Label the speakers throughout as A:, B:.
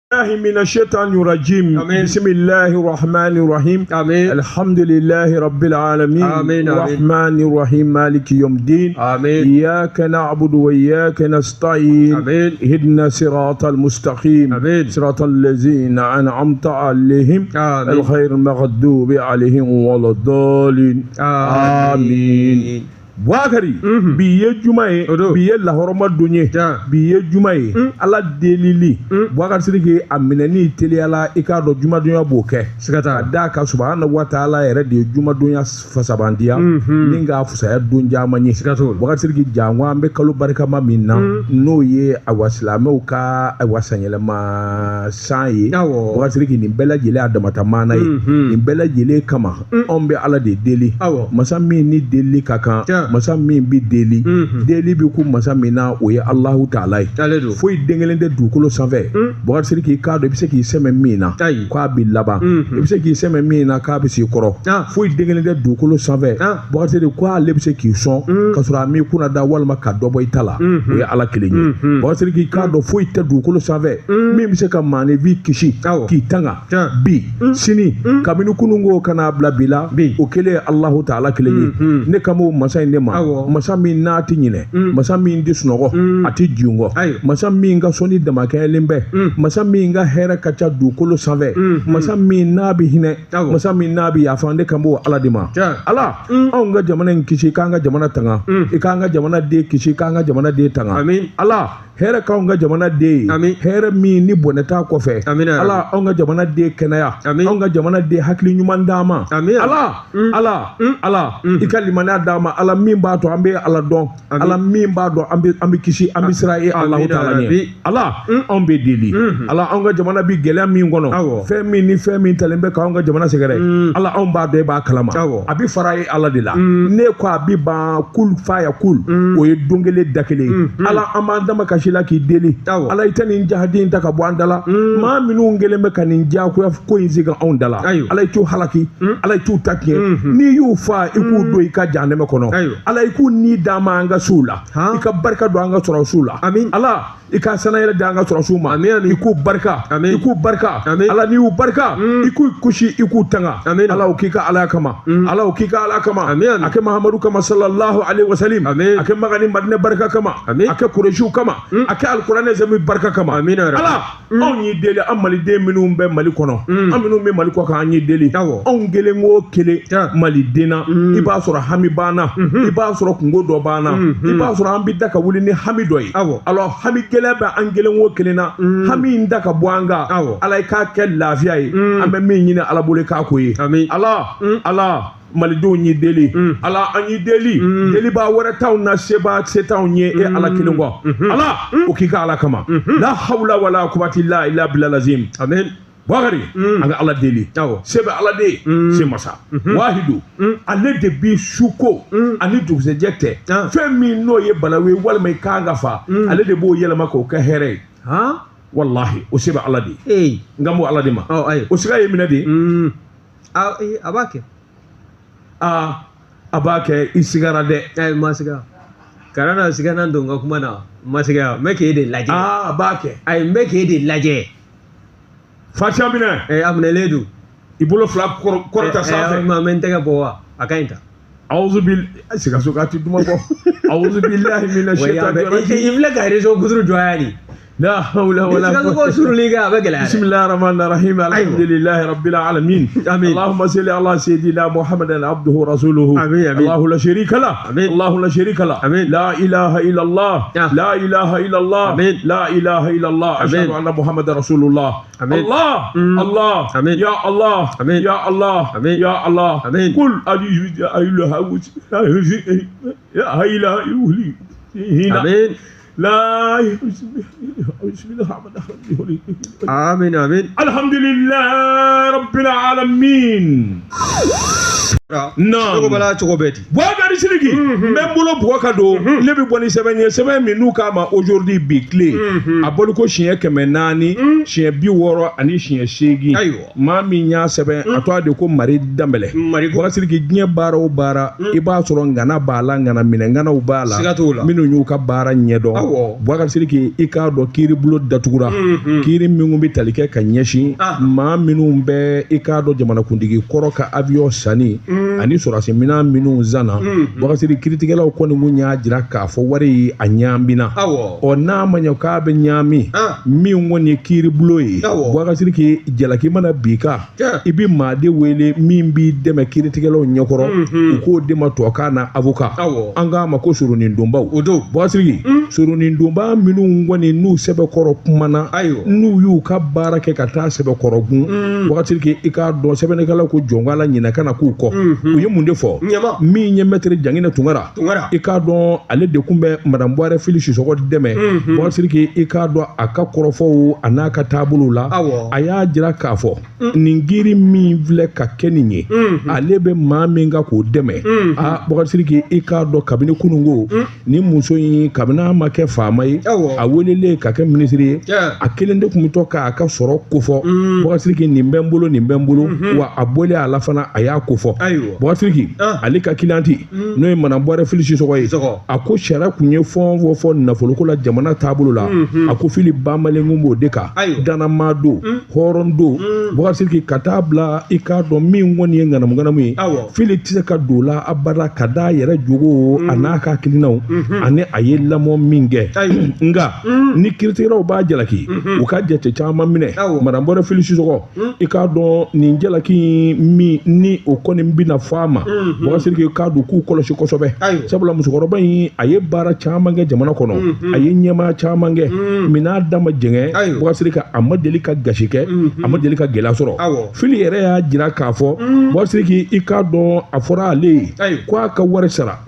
A: من الشيطان الرجيم. بسم الله الرحمن الرحيم. الحمد لله رب العالمين. الرحمن الرحيم مالك يوم الدين. إياك نعبد وإياك نستعين. اهدنا الصراط المستقيم. صراط الذين أنعمت عليهم الخير المغضوب عليهم ولا الضالين. آمين. Wakari biye jumaye biye lahoroma dunye biye jumaye ala delili wakari sirike aminani teliyala ikado juma dunya boke sigata da ka subhanahu wa ta'ala yere de juma dunya fasabandiya ninga fusaya dunja manyi sigato wakari sirike jangwa ambe kalu barika ma minna no ye awaslame ka awasanyele ma saye wakari sirike ni bela jele adamata mana ye ni bela jele kama ombe ala de deli masami ni deli kaka masa min bi deli deli bi ku masa mina o ye Allahu ta'ala foi dengelen de dukolo sanfɛ bɔgɔ siri ki ka do bi se ki sɛmɛ mina ko a bi laban bi se ki sɛmɛ mina ka bi se kɔrɔ foi dengelen de dukolo sanfɛ bɔgɔ siri ko ale bi se ki sɔn ka sɔrɔ a mi kuna da walima ka dɔbɔ itala o ye ala kelen ye bɔgɔ siri ki ka do foi tɛ dukolo sanfɛ min bi se ka maane vi kisi ki tanga bi sini kabini kunungo kana bila bila o kelen Allahu ta'ala kelen ye ne kamo masa in de ma masa min n'a ti ɲinɛ masa min di sunɔgɔ a ti jiungɔ masa min ka sɔnni damakɛlen bɛ masa min ka hɛrɛ ka ca dugukolo sanfɛ masa min n'a bi hinɛ masa min n'a bi yafa ne kan b'o ala de ma ala anw ka jamana in kisi k'an ka jamana tanga i k'an ka jamana den kisi k'an ka jamana den tanga ala hɛrɛ k'anw ka jamana den ye hɛrɛ min ni bɔnɛ t'a kɔfɛ ala anw ka jamana den kɛnɛya anw ka jamana den hakili ɲuman d'a ma ala i ka limaniya d'a ma ala min b'a to an bɛ ala dɔn ala min b'a dɔn an bɛ kisi an bɛ sira ye Alahu ta'ala ɲɛ ala anw bɛ deli ala anw ka jamana bi gɛlɛya min kɔnɔ fɛn min ni fɛn min talen bɛ k'anw ka jamana sɛgɛrɛ ala anw b'a dɔn e b'a kalama a bɛ fara ye ala de la ne ko a bɛ ban kul faya kul o ye don kelen da kelen ala an b'an dama kasi la k'i deli ala i tɛ nin jahaden ta ka bɔ an da la maa minnu kelen bɛ ka nin jagoya ko in sigi anw da la ala i t'u halaki ala i t'u ta tiɲɛ n'i y'u fa i k'u don i ka jahanɛmɛ kɔnɔ ala i k'u ni d'a ma an ka sow la i ka barika don an ka sɔrɔsiw la ala i ka sanayɛrɛ di an ka sɔrɔsiw ma i k'u barika ala n'i y'u barika i k'u kusi i k'u tanga ala o k'i ka ala kama ala o k'i ka ala kama a kɛ mahamadu kama sallallahu alaihi wasallam a kɛ magani madinɛ barika kama a kɛ kuresiw kama a kɛ alikuranɛ zɛmi barika kama ala anw y'i deli an maliden minnu bɛ mali kɔnɔ an minnu bɛ mali kɔ kan an y'i deli anw kelen o kelen maliden na i b'a sɔrɔ hami banna i b'a sɔrɔ kungo dɔ banna i b'a sɔrɔ an bɛ da ka wuli ni hami dɔ ye alors hami gɛlɛya bɛ an kelen o kelen na hami in da ka bɔ an kan ala i k'a kɛ lafiya ye an bɛ min ɲini ala bolo k'a ko ye ala malidenw y'i deli ala an y'i deli deliba wɛrɛ t'anw na seba se t'anw ye e ala kelen kɔ ala o k'i ka ala kama la hawla wala quwwata illa billah lazim Bakari an ka ala deli sebe ala de se masa wahidu ale de bi suko ani dugusɛjɛ tɛ fɛn min n'o ye balawu ye walima i kan ka fa ale de b'o yɛlɛma k'o kɛ hɛrɛ ye wallahi o sebe ala de n ka bɔ ala de ma o siga ye minɛ de
B: a b'a kɛ
A: a b'a kɛ i sigara dɛ
B: ma siga kana na siga na don ka kuma na ma siga n bɛ k'e de lajɛ
A: a b'a kɛ
B: ayi n bɛ k'e de lajɛ
A: Fatiha minɛ
B: a minɛlen don
A: i bolo fila kɔrɔta sanfɛ
B: n bɛ n tɛgɛ bɔ wa a ka ɲi ta
A: sikaso k'a ti duman bɔ awuzu billahi minash shaitani rajim
B: i filɛ ka réseau guduru jɔya ni
A: لا حول ولا قوة بسم الله الرحمن الرحيم الحمد لله رب العالمين اللهم صل على سيدنا محمد عبده ورسوله الله لا شريك له الله لا شريك له لا إله إلا الله لا إله إلا الله لا إله إلا الله أشهد أن محمد رسول الله الله الله يا الله يا الله يا الله قل آمين لا
B: آمين آمين
A: الحمد لله رب العالمين
B: non bala cogo beti
A: Boubacar Sidiki même bolo Boubacar do le bi boni sɛbɛn min n'u k'a ma aujourd'hui bi clé a bolo ko siɲɛ 400 siɲɛ 60 ani siɲɛ 8 maa min y'a sɛbɛn a tɔgɔ de ko Mari Danbɛlɛ Boubacar Sidiki diɲɛ baara o baara i b'a sɔrɔ ngana b'a la ngana minɛ nganaw b'a la minnu y'u ka baara ɲɛdɔn Boubacar Sidiki i k'a dɔn k'i kiiri bolo datugura kiiri minnu bɛ tali kɛ ka ɲɛsin maa minnu bɛ i k'a dɔn jamanakuntigi kɔrɔ ka avion sanni ani sɔrɔdasi minɛn minnu zanna wakasiri kiiritigɛlaw kɔni mun y'a jira k'a fɔ wari a ɲaamina n'a ma ɲɛ k'a bɛ ɲaami min kɔni ye kiiri bolo ye wakasiri k'i jalaki mana bi kan i bɛ maaden wele min b'i dɛmɛ kiiritigɛlaw ɲɛkɔrɔ u k'o de ma tubabukan na avocat an k'a ma ko soronin donbaw wakasiri soronin donba minnu kɔni n'u sɛbɛkɔrɔ kumana n'u y'u ka baara kɛ ka taa sɛbɛkɔrɔgun wakasiri k'i k'a dɔn sɛbɛnnikɛlaw ko jɔn k'ala ɲinɛ kana k'u kɔ u ye mun de fɔ min ye mɛtiri Janginɛ Tunkara i k'a dɔn ale de kun bɛ madame Buware Fili Sisɔkɔ dɛmɛ wakasiri k'i k'a dɔn a ka kɔrɔfɔw a n'a ka taabolo la a y'a jira k'a fɔ nin giiri min filɛ ka kɛ nin ye ale bɛ maa min ka k'o dɛmɛ wakasiri k'i k'a dɔn kabini kununko ni muso in kabini a ma kɛ faama ye a welelen ka kɛ minisiri ye a kelen de kun bɛ to k'a ka sɔrɔ kofɔ wakasiri k'i nin bɛ n bolo nin bɛ n bolo wa a bɔlen a la fana a y'a kofɔ wakasiri k'i ale ka kilanti n'o ye madame Buware Fili Sisɔkɔ ye a ko sariya kun ye fɛn o fɛn fɔ nafoloko la jamana taabolo la a ko Fili banmalenkun b'o de kan danama don hɔrɔn don wakasiri k'i ka taa bila i k'a dɔn min kɔni ye ŋanamu ye Fili tɛ se ka don la abada ka d'a yɛrɛ jogo a n'a ka hakilinaw ani a ye lamɔ min kɛ nka ni kiiritigɛlaw b'a jalaki u ka jate caman minɛ madame Buware Fili Sisɔkɔ i k'a dɔn nin jalaki min ni o kɔni bɛna fɔ a ma wakasiri k'i k'a don k'u kɔlɔsi kosɛbɛ sabula musokɔrɔba in a ye baara caman kɛ jamana kɔnɔ a ye ɲɛmaa caman kɛ min'a da ma jɛngɛ wakasiri ka a ma deli ka gasi kɛ a ma deli ka gɛlɛya sɔrɔ Fili yɛrɛ y'a jira k'a fɔ wakasiri k'i k'a dɔn a fɔra ale ye k'a ka wari sara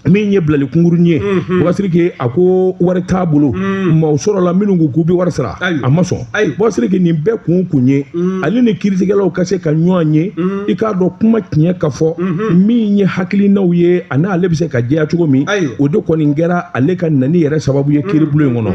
A: min ye bilali kungurunin ye wakasiri k'i a ko wari t'a bolo maaw sɔrɔla minnu ko k'u bɛ wari sara a ma sɔn wakasiri k'i nin bɛɛ kun ye ale ni kiiritigɛlaw ka se ka ɲɔgɔn ye i k'a dɔn kuma tiɲɛ ka fɔ min ye hakilinaw ye ani ale bɛ se ka jɛya cogo min o de kɔni kɛra ale ka nani yɛrɛ sababu ye kiiribulon in kɔnɔ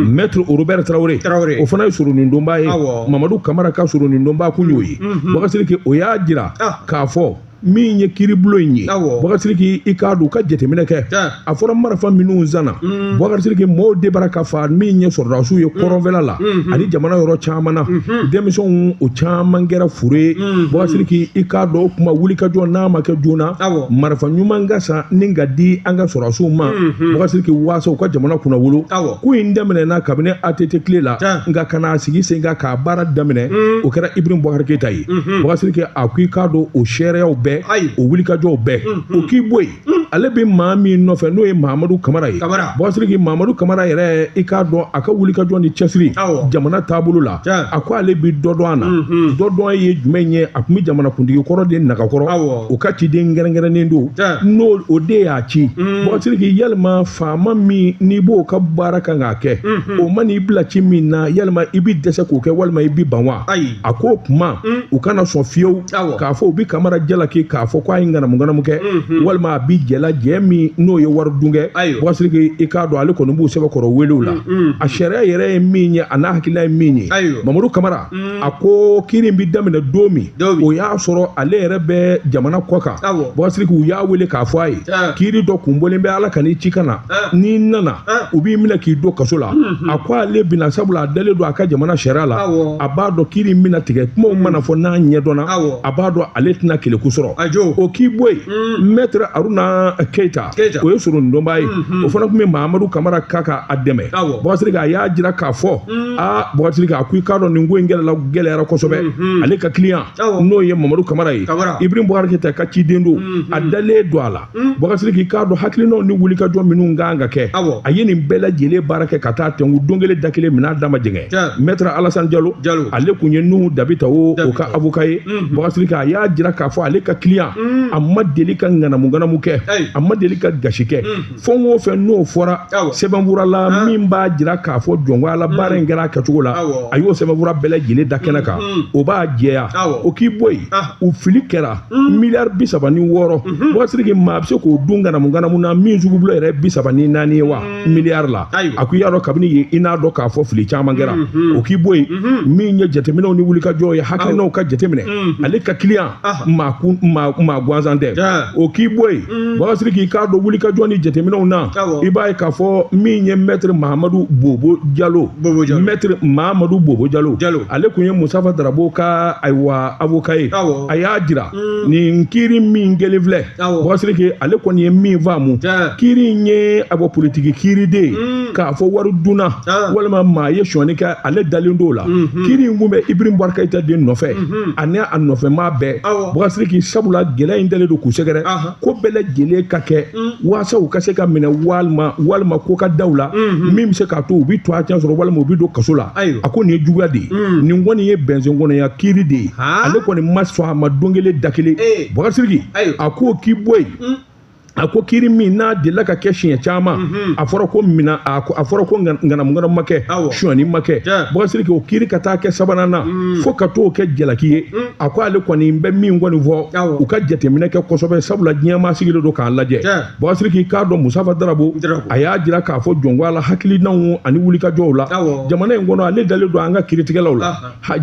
A: maître Robert Traoré o fana ye soronin donba ye Mamadu Kamara ka soronin donba kun y'o ye wakasiri k'i o y'a jira k'a fɔ min ye kiiribulon in ye wakasiri k'i k'a dɔn ka jateminɛ kɛ a fɔra marifa minnu zanna wakasiri k'i mɔɔw de bara ka fa min ye sɔrɔdasiw ye kɔrɔnfɛla la ani jamana yɔrɔ caman na denmisɛnw o caman kɛra furu ye wakasiri k'i k'a dɔn o kuma wulikajɔ n'a ma kɛ joona marifa ɲuman ka san ni ka di an ka sɔrɔdasiw ma wakasiri k'i waasa u ka jamana kunna wolo ko in daminɛna kabini ATT tile la nka ka n'a sigi sen kan k'a baara daminɛ o kɛra Ibrahim Boubacar Keita ye wakasiri k'i a ko i k'a dɔn o sariyaw bɛɛ o wulikajɔw bɛɛ o k'i bɔ yen ale bɛ maa min nɔfɛ n'o ye Mahamadu Kamara ye wakasiri k'i Mahamadu Kamara yɛrɛ i k'a dɔn a ka wulikajɔ ni cɛsiri jamana taabolo la a ko ale bɛ dɔ dɔn a na dɔ dɔn ye jumɛn ye a tun bɛ jamanakuntigi kɔrɔ de nagakɔrɔ o ka ciden kɛrɛnkɛrɛnnen don n'o o de y'a ci wakasiri k'i yalima faama min n'i b'o ka baara kan k'a kɛ o ma n'i bila ci min na yalima i bɛ dɛsɛ k'o kɛ walima i bɛ ban wa a ko kuma u kana sɔn fiyewu k'a fɔ u bɛ Kamara jalaki k'a fɔ ko a ye ŋanamu kɛ walima a bi jɛla jɛ min n'o ye wari dun kɛ wakasiri k'i k'a dɔn ale kɔni b'u sɛbɛkɔrɔ welew la a sariya yɛrɛ ye min ye a n'a hakilina ye min ye Mamadu Kamara a ko kiiri in bi daminɛ don min o y'a sɔrɔ ale yɛrɛ bɛ jamana kɔ kan wakasiri k'u y'a wele k'a fɔ a ye kiiri dɔ kun bɔlen bɛ Ala ka n'i ci ka na n'i nana u b'i minɛ k'i don kaso la a ko ale bɛna sabula a dalen don a ka jamana sariya la a b'a dɔn kiiri in bɛna tigɛ kumaw mana fɔ n'a ɲɛdɔnna a b'a dɔn ale tɛna keleku sɔrɔ o k'i bɔ yen maître Aruna Keita o ye soronin donba ye o fana tun bɛ Mahamadu Kamara k'a dɛmɛ wakasiri k'a y'a jira k'a fɔ wakasiri k'a ko i k'a dɔn nin ko in gɛlɛyara kosɛbɛ ale ka client n'o ye Mahamadu Kamara ye Ibrahim Boubacar Keita ka ciden don a dalen don a la wakasiri k'i k'a dɔn hakilinaw ni wulikajɔ minnu kan ka kɛ a ye nin bɛɛ lajɛlen baara kɛ ka taa tɛnku don kelen da kelen min'a d'a ma jɛngɛ maître Alassane Diallo ale kun ye Nuhu Dabita o ka avocat ye wakasiri k'a y'a jira k'a fɔ ale ka client a ma deli ka ŋanamu kɛ a ma deli ka gasi kɛ fɛn o fɛn n'o fɔra sɛbɛnfura la min b'a jira k'a fɔ jɔnko ala baara in kɛra a kɛcogo la a y'o sɛbɛnfura bɛɛ lajɛlen da kɛnɛ kan o b'a jɛya o k'i bɔ yen u fili kɛra miliyari 36 wakasiri k'i maa bɛ se k'o dun ŋanamu na min sugu bolo yɛrɛ 34 ye wa miliyari la a ko i y'a dɔn kabini yen i n'a dɔn k'a fɔ fili caman kɛra o k'i bɔ yen min ye jateminɛw ni wulikajɔw ye hakilinaw ka jateminɛ ale ka client maa gansan tɛ o k'i bɔ yen Bakasiri k'i k'a dɔn wulikajɔ ni jateminɛw na i b'a ye k'a fɔ min ye maître Mahamadu Bobo Jalo maître Mahamadu Bobo Jalo ale kun ye Musafa Darabo ka ayiwa avocat ye a y'a jira nin kiiri min kɛlen filɛ Bakasiri k'i ale kɔni ye min faamu kiiri in ye abo politique kiiri de ye k'a fɔ wari dunna walima maa ye sɔnni kɛ ale dalen d'o la kiiri in kun bɛ Ibrahim Boubacar Keïta de nɔfɛ ani a nɔfɛmaa bɛɛ Bakasiri k'i sabula gɛlɛya in dalen don k'u sɛgɛrɛ ko bɛɛ lajɛlen ka kɛ waasa u ka se ka minɛ walima ko ka daw la min bɛ se k'a to u bɛ to a tiɲɛ sɔrɔ walima u bɛ don kaso la a ko nin ye juguya de ye nin kɔni ye bɛnsɛnkɔnɔya kiiri de ye ale kɔni ma sɔn a ma don kelen da kelen Bakasiri a ko k'i bɔ yen a ko kiiri min n'a delila ka kɛ siɲɛ caman a fɔra ko a fɔra ko ŋanamu ma kɛ sonyani ma kɛ Bakasiri o kiiri ka taa kɛ sabanan na fo ka t'o kɛ jalaki ye a ko ale kɔni bɛ min kɔni fɔ u ka jateminɛ kɛ kosɛbɛ sabula diɲɛmaa sigilen don k'a lajɛ Bakasiri k'a dɔn Musafa Darabo a y'a jira k'a fɔ jɔnko hakilinaw ani wulikajɔw la jamana in kɔnɔ ale dalen don an ka kiiritigɛlaw la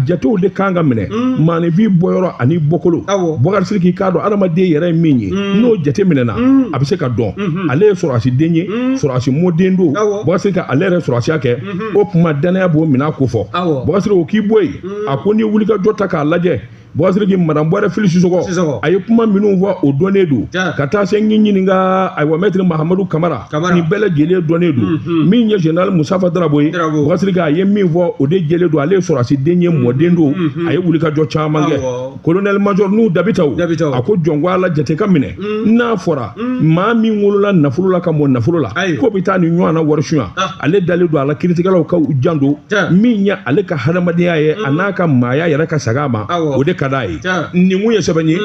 A: jatew de kan ka minɛ maanifin bɔyɔrɔ ani bɔkolo Bakasiri k'a dɔn adamaden yɛrɛ ye min ye n'o jateminɛna a bɛ se ka dɔn ale ye sɔrɔdasi den ye sɔrɔdasi mɔden don Bakasiri ka ale yɛrɛ sɔrɔdasiya kɛ o tuma danaya b'o minɛ ko fɔ Bakasiri o k'i bɔ yen a ko ni wulikajɔ ta k'a lajɛ Bakasiri k'i Madame Bɔrɛ Fili Sisɔkɔ a ye kuma minnu fɔ o dɔnnen don ka taa se n ɲininka ayiwa maître Mahamadu Kamara nin bɛɛ lajɛlen dɔnnen don min ye général Musafa Darabo ye Bakasiri k'a ye min fɔ o de jɛlen don ale ye sɔrɔdasi den ye mɔden don a ye wulikajɔ caman kɛ colonel major n'u dabitaw a ko jɔnko ala jate ka minɛ n'a fɔra maa min wolola nafolo la ka mɔ nafolo la ko bɛ taa ni ɲɔgɔn na wari suɲɛ ale dalen don a la kiiritigɛlaw ka jan don min ye ale ka hadamadenya ye a n'a ka maaya yɛrɛ ka saga ma o de ka d'a ye nin kun ye sɛbɛn ye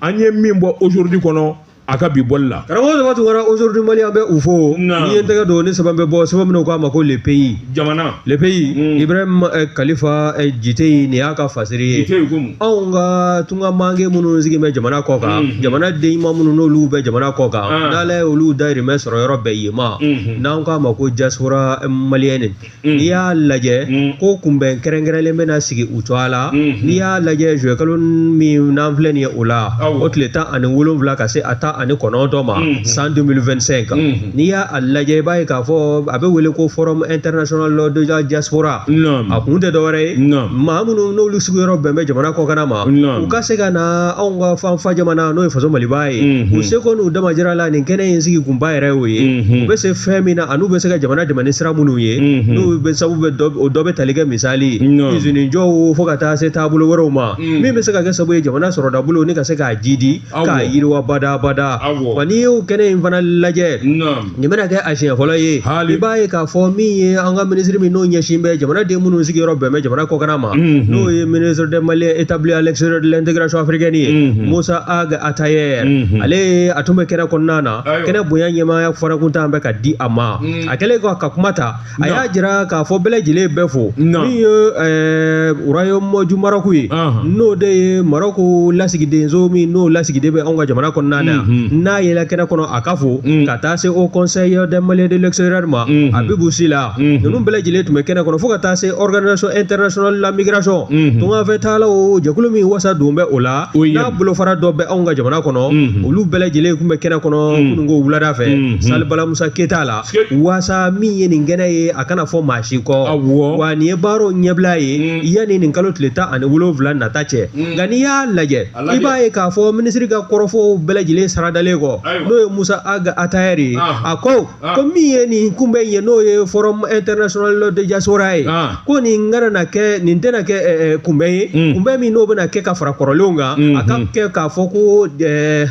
A: an ye min bɔ aujourd'hui kɔnɔ a ka bi bɔli la
B: karamɔgɔ dama tun kɛra aujourd'hui Mali an bɛ u fo n'i ye n tɛgɛ don ni sɛbɛn bɛ bɔ sɛbɛn minnu k'a ma ko le pays
A: jamana
B: le pays Ibrahim Kalifa Jite nin y'a ka fasiri ye anw ka tunga mange minnu sigi bɛ jamana kɔ kan jamana den ɲuman minnu n'olu bɛ jamana kɔ kan n'ala ye olu dayirimɛ sɔrɔ yɔrɔ bɛɛ yen ma n'an k'a ma ko diaspora malienne n'i y'a lajɛ ko kunbɛn kɛrɛnkɛrɛnlen bɛna sigi u cogoya la n'i y'a lajɛ juillet kalo min n'an filɛ nin ye o la o tile 17 ka se a ta ani kɔnɔntɔn ma san 2025 n'i y'a lajɛ i b'a ye k'a fɔ a bɛ wele ko forum international de la diaspora a kun tɛ dɔwɛrɛ ye maa minnu n'olu sigiyɔrɔ bɛn bɛ jamana kɔkan ma u ka se ka na anw ka fanfa jamana n'o ye faso Maliba ye u seko n'u damajira la nin kɛnɛ in sigi kunba yɛrɛ y'o ye u bɛ se fɛn min na an'u bɛ se ka jamana dɛmɛ ni sira minnu ye n'u bɛ sabu o dɔ bɛ tali kɛ misali usine jɔw fo ka taa se taabolo wɛrɛw ma min bɛ se ka kɛ sabu ye jamana sɔrɔda bolo ni ka se k'a jidi k'a yiriwa bada wa n'i y'o kɛnɛ in fana lajɛ nin bɛna kɛ a siɲɛ fɔlɔ ye i b'a ye k'a fɔ min ye an ka minisiri min n'o ɲɛsin bɛ jamanaden minnu sigiyɔrɔ bɛn bɛ jamana kɔkan ma n'o ye ministre des Maliens établi à l'extérieur de l'intégration africaine ye Musa Ag Atayer ale a tun bɛ kɛnɛ kɔnɔna na kɛnɛ bonya ɲɛmaaya fɔra kuntan bɛ ka di a ma a kɛlen ka kuma ta a y'a jira k'a fɔ bɛɛ lajɛlen bɛɛ fo min ye royaume du Maroc ye n'o de ye Maroc lasigidenso min n'o lasigiden bɛ anw ka jamana kɔnɔna na n'a yɛlɛ kɛnɛ kɔnɔ a ka fo ka taa se au conseil des Maliens de l'extérieur ma a Abibou Sila ninnu bɛɛ lajɛlen tun bɛ kɛnɛ kɔnɔ fo ka taa se organisation internationale de la migration tunga fɛ taala o jɛkulu min wasa don bɛ o la n'a bolofara dɔ bɛ anw ka jamana kɔnɔ olu bɛɛ lajɛlen tun bɛ kɛnɛ kɔnɔ kununko wulada fɛ Sali Bala Musa Keyita la wasa min ye nin kɛnɛ ye a kana fɔ maa si kɔ wa nin ye baaraw ɲɛbila ye yanni nin kalo tile 17 nata cɛ nka n'i y'a lajɛ i b'a ye k'a fɔ minisiri ka kɔrɔfɔw bɛɛ lajɛlen saradalen kɔ n'o ye Musa Aga Atayer ye a ko min ye nin kunbɛn ye n'o ye forum international de diaspora ye ko nin kana kɛ nin tɛna kɛ kunbɛn ye kunbɛn min n'o bɛna kɛ ka fara kɔrɔlenw kan a ka kɛ k'a fɔ ko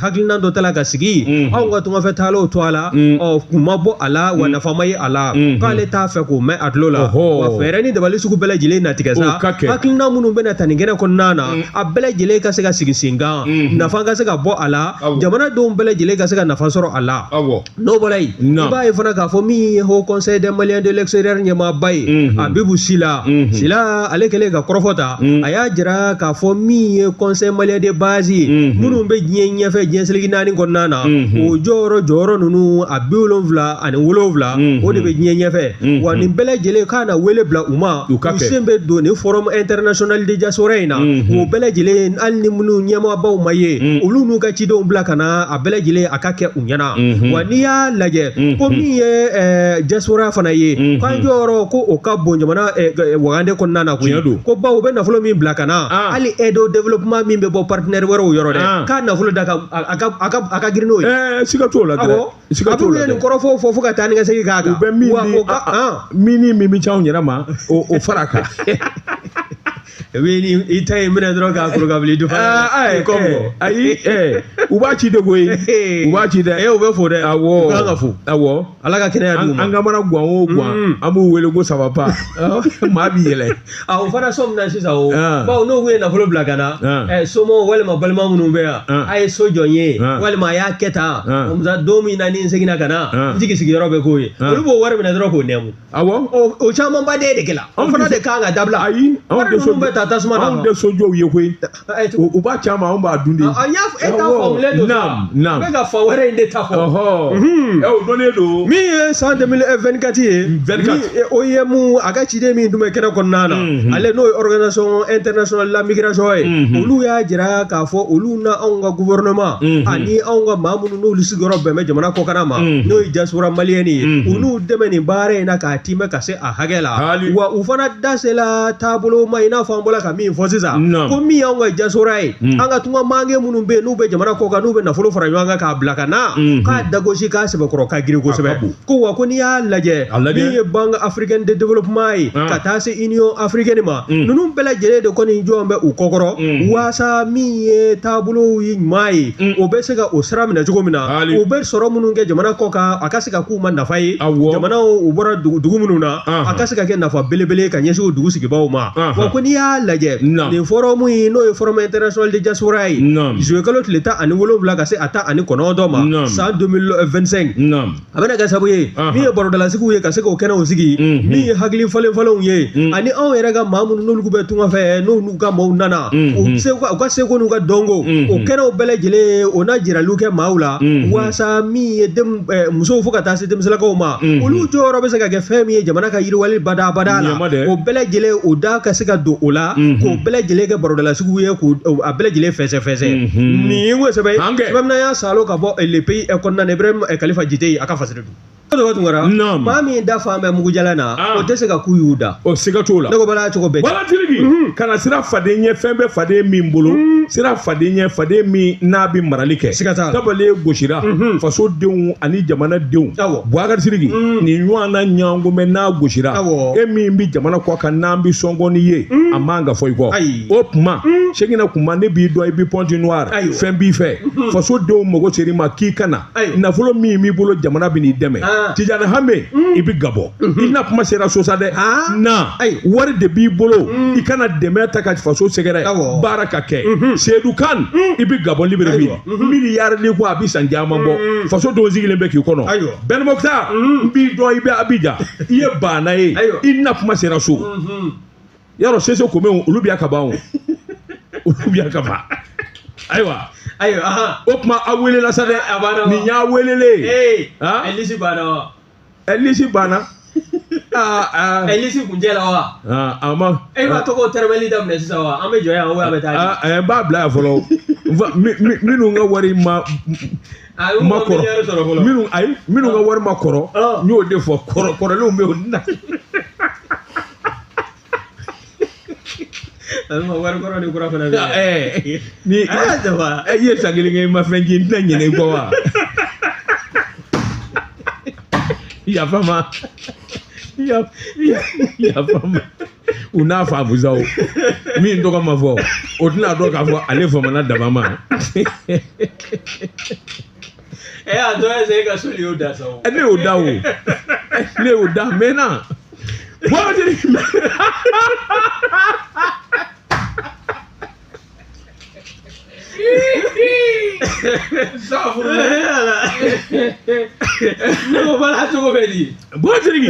B: hakilina dɔ tala ka sigi anw ka tungafɛ taalaw to a la kun ma bɔ a la wa nafa ma ye a la k'ale t'a fɛ k'o mɛn a tulo la wa fɛɛrɛ ni dabali sugu bɛɛ lajɛlen natigɛ sa hakilina minnu bɛna ta nin kɛnɛ kɔnɔna na a bɛɛ lajɛlen ka se ka sigi sen kan nafa ka se ka bɔ a la jamana dɔw malidenw bɛɛ lajɛlen ka se ka nafa sɔrɔ a la n'o bɔra yen i b'a ye fana k'a fɔ min ye haut conseil des maliens de l'extérieur ɲɛmaaba ye Abibu Sila Sila ale kɛlen ka kɔrɔfɔ ta a y'a jira k'a fɔ min ye conseil malien de base ye minnu bɛ diɲɛ ɲɛfɛ diɲɛ seligi 4 kɔnɔna na o jɔyɔrɔ ninnu a 77 o de bɛ diɲɛ ɲɛfɛ wa nin bɛɛ lajɛlen k'a na wele bila u ma u sen bɛ don ni forum international de diaspora in na o bɛɛ lajɛlen hali ni minnu ɲɛmaabaw ma ye olu n'u ka cidenw bila ka na a bɛɛ lajɛlen a ka kɛ u ɲɛna wa n'i y'a lajɛ ko min ye diaspora fana ye k'an jɔyɔrɔ ko o ka bon jamana wagande kɔnɔna na ko bawo u bɛ nafolo min bila ka na hali aide au développement min bɛ bɔ partenaire wɛrɛw yɔrɔ dɛ k'a nafolo da a ka girin n'o ye
A: siga t'o la dɛ siga t'o la
B: nin kɔrɔfɔ fɔ ka taa ni ka segin k'a kan
A: u bɛ min bɛ c'anw yɛrɛ ma o fara kan
B: i ta ye minɛ dɔrɔn k'a kuru ka bili du fana
A: ayi u b'a ci de koyi u b'a ci dɛ
B: u bɛ fo dɛ
A: awɔ
B: kan ka fo
A: awɔ
B: ala ka kɛnɛya d'u ma
A: an ka mana guwan o guwan an b'u wele ko sababa maa b'i yɛlɛ
B: o fana sɔn min na sisan o bawo n'o ye nafolo bila ka na somɔgɔw walima balima minnu bɛ yan a ye so jɔ n ye walima a y'a kɛ tan don min na ni n seginna ka na n jigi sigiyɔrɔ bɛ k'o ye olu b'o wari minɛ dɔrɔn k'o nɛmu
A: awɔ
B: o camanba de de kɛla an fana de kan ka dabila
A: ayi
B: wari ninnu bɛ ta tasuma na
A: anw tɛ sojɔw ye koyi u b'a caman anw b'a dun de
B: e t'a faamulen don sa n bɛ ka fan wɛrɛ in de ta fɔ
A: o dɔnnen don
B: min ye san 2024 ye o ye mun a ka ciden min tun bɛ kɛnɛ kɔnɔna na ale n'o ye organisation internationale la migration ye olu y'a jira k'a fɔ olu na anw ka gouvernement ani anw ka maa minnu n'olu sigiyɔrɔ bɛn bɛ jamana kɔkanna ma n'o ye diaspora maliyɛn ye u n'u dɛmɛ nin baara in na k'a timɛ ka se a hakɛ la wa u fana dasela taabolo ma i n'a fɔ an bɔra ka min fɔ sisan ko min y'anw ka diaspora ye an ka tunga mange minnu bɛ yen n'u bɛ jamana kɔkan n'u bɛ nafolo fara ɲɔgɔn kan k'a bila ka na k'a dagosi k'a sɛbɛkɔrɔ ka girin kosɛbɛ ko wa ko n'i y'a lajɛ min ye banque africaine de développement ye ka taa se union africaine ma ninnu bɛɛ lajɛlen de kɔni jɔn bɛ u kɔkɔrɔ waasa min ye taabolo ɲuman ye o bɛ se ka o sira minɛ cogo min na o bɛ sɔrɔ minnu kɛ jamana kɔkan a ka se ka k'u ma nafa ye jamanaw u bɔra dugu minnu na a ka se ka kɛ nafa belebele ka ɲɛsin o dugu sigibaw ma wa ko n'i y'a lajɛ nin forum in n'o ye forum international de diaspora ye juillet kalo tile 17 ka se a 19 ma san 2025 a bɛna kɛ sabu ye min ye barodalasigiw ye ka se k'o kɛnɛw sigi min ye hakili falenfalenw ye ani anw yɛrɛ ka maa minnu n'olu bɛ tunga fɛ n'olu ka maaw nana u ka seko n'u ka dɔnko o kɛnɛw bɛɛ lajɛlen o na jiraliw kɛ maaw la waasa min ye musow fo ka taa se denmisɛnninlakaw ma olu jɔyɔrɔ bɛ se ka kɛ fɛn min ye jamana ka yiriwali badabada la o bɛɛ lajɛlen o da ka se ka don o la k'o bɛɛ lajɛlen kɛ barodalasigiw ye a bɛɛ lajɛlen fɛsɛ nin ye ko sɛbɛn sɛbɛnna y'a salo ka bɔ le pays kɔnɔna na Ibrahim Kalifa Jite a ka fasiri don maa min da fan bɛ mugujalan na o tɛ se ka k'u y'u da
A: o siga t'o la
B: ne ko bala cogo bɛɛ
A: balatigi kana sira faden ɲɛ fɛn bɛ faden min bolo sira faden ɲɛ faden min n'a bɛ marali kɛ siga t'a la tabale gosira faso denw ani jamana denw Boubacar Sidiki nin ɲɔgɔn na ɲɔgɔn n'a gosira e min bɛ jamana kɔ kan n'an bɛ sɔngɔni ye a man ka fɔ i kɔ o tuma segina kuma ne b'i dɔn i bɛ pɔnti noir fɛn b'i fɛ faso denw mago ser'i ma k'i ka na nafolo min b'i bolo jamana bɛ n'i dɛmɛ Tijani Hame i bɛ gabɔ i na kuma sera sosa dɛ na wari de b'i bolo i kana dɛmɛ ta ka faso sɛgɛrɛ baara ka kɛ Seydou Kane i bɛ gabɔ Libreville miliyari ko a bɛ san caman bɔ faso dɔw sigilen bɛ k'i kɔnɔ Ben Mokhtar n b'i dɔn i bɛ Abidjan i ye banna ye i na kuma sera so yarɔ Sese Kome olu bɛ yan ka ban olu bɛ yan ka ban ayiwa o tuma a welela sa dɛ nin y'a welele
B: Elisi banna wa
A: Elisi banna
B: Elisi kun cɛ la wa
A: a ma
B: e b'a to k'o tɛrɛmɛli daminɛ sisan wa an bɛ jɔ yan an bɛ taa
A: n b'a bila yan fɔlɔ minnu ka wari ma kɔrɔ minnu ka wari ma kɔrɔ n y'o de fɔ kɔrɔlenw bɛ yen na
B: wari kɔrɔ ni kura fana bɛ
A: ni i ye san kelen kɛ i ma fɛn ji n tɛna ɲinɛ i kɔ wa yafa n ma yafa n ma u n'a faamusaw min tɔgɔ ma fɔ o tɛna dɔn k'a fɔ ale famana daba ma
B: a dɔ ye e ka soli y'o da sa o
A: ne y'o da o ne y'o da mɛnna
B: ne ko bala cogo bɛ di
A: bɔtirigi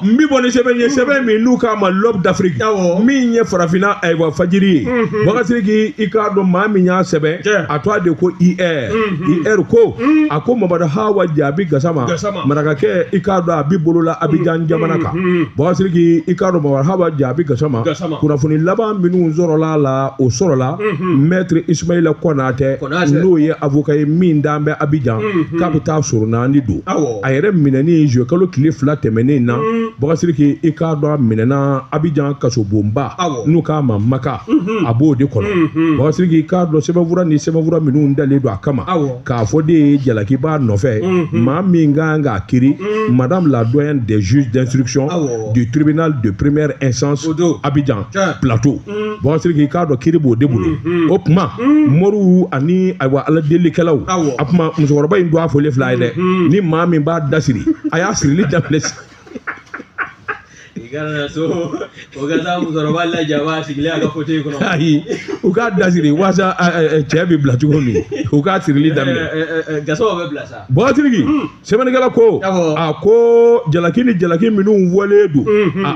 A: n bi bɔ ni sɛbɛn ye sɛbɛn min n'u k'a ma l'Homme d'Afrique min ye farafina ayiwa fajiri ye bɔtirigi i k'a dɔn maa min y'a sɛbɛn a to a de ko IR ko a ko Mamadu Hawa Jaabi Gassama marakakɛ i k'a dɔn a bi bolola Abidjan jamana kan bɔtirigi i k'a dɔn Mamadu Hawa Jaabi Gassama kunnafoni laban minnu sɔrɔla la o sɔrɔla maître Ismaïla Konatɛ n'o ye avocat ye min d'an bɛ Abidjan k'a bɛ taa sɔrɔ naani don a yɛrɛ minɛni juillet kalo tile 2 tɛmɛnen na bɔtirigi i k'a dɔn a minɛna Abidjan kasobonba n'u k'a ma Maka a b'o de kɔnɔ bɔtirigi i k'a dɔn sɛbɛnfura ni sɛbɛnfura minnu dalen don a kama k'a fɔ de ye jalakiba nɔfɛ maa min kan k'a kiri madame la doyenne des juges d'instruction du tribunal de première instance Abidjan plateau bɔtirigi i k'a dɔn kiri b'o de bolo o tuma moriw ani ayiwa ala delikɛlaw a tuma musokɔrɔba in don a fɔlen fila ye dɛ ni maa min b'a da siri a y'a sirili daminɛ
B: kana so o ka taa musokɔrɔba lajɛ a b'a sigilen a ka fauteuil kɔnɔ
A: ayi u k'a da siri walasa cɛ bɛ bila cogo min u k'a sirili daminɛ
B: Gassama bɛ bila sa
A: bɔtirigi sɛbɛnnikɛla ko a ko jalaki ni jalaki minnu walen don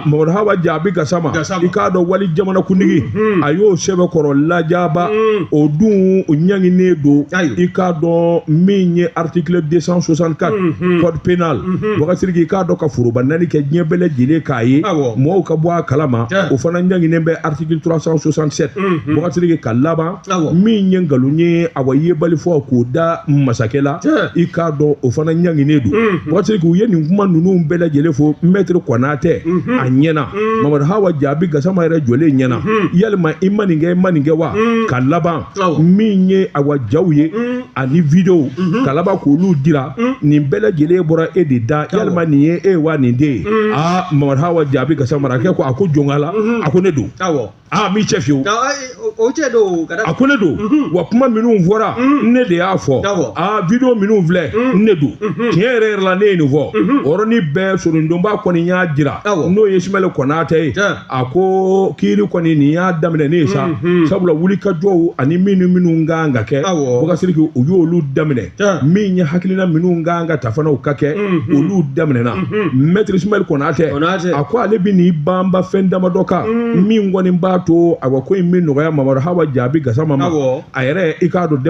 A: Mamadu Hawa Jaabi Gassama i k'a dɔn wali jamanakuntigi a y'o sɛbɛnkɔrɔ lajaba o dun o ɲanginen don i k'a dɔn min ye article 264 code pénal bɔtirigi i k'a dɔn ka foroba naani kɛ diɲɛ bɛɛ lajɛlen k'a ye mɔgɔw ka bɔ a kalama o fana ɲanginen bɛ article 367 bɔtirigi ka laban min ye nkalon ye a wa yebali fɔ k'o da masakɛ la i k'a dɔn o fana ɲanginen don bɔtirigi u ye nin kuma ninnu bɛɛ lajɛlen fɔ maître Konatɛ a ɲɛna Mamadu Hawa Jaabi Gassama yɛrɛ jɔlen ɲɛna yalima i ma nin kɛ wa ka laban min ye a wa jaw ye ani video ka laban k'olu dira nin bɛɛ lajɛlen bɔra e de da yalima nin ye e wa nin de ye Mamadu Hawa Jaabi Gassama marakɛ ko a ko jɔnkala a ko ne don mi cɛ fiyewu
B: o cɛ don
A: a ko ne don wa kuma minnu fɔra ne de y'a fɔ video minnu filɛ ne don tiɲɛ yɛrɛ la ne ye nin fɔ o yɔrɔnin bɛɛ sonindonba kɔni y'a jira n'o ye Ismaïla Konatɛ ye a ko kiiri kɔni nin y'a daminɛ ne ye sa sabula wulikajɔw ani minnu kan ka kɛ bɔtirigi u y'olu daminɛ min ye hakilina minnu kan ka ta fana u ka kɛ olu daminɛna maître Ismaïla Konatɛ a ko ale bɛ n'i banba fɛn damadɔ kan min kɔni b'a to a ko in min nɔgɔya Mamadu Hawa Jaabi Gassama ma a yɛrɛ i k'a dɔn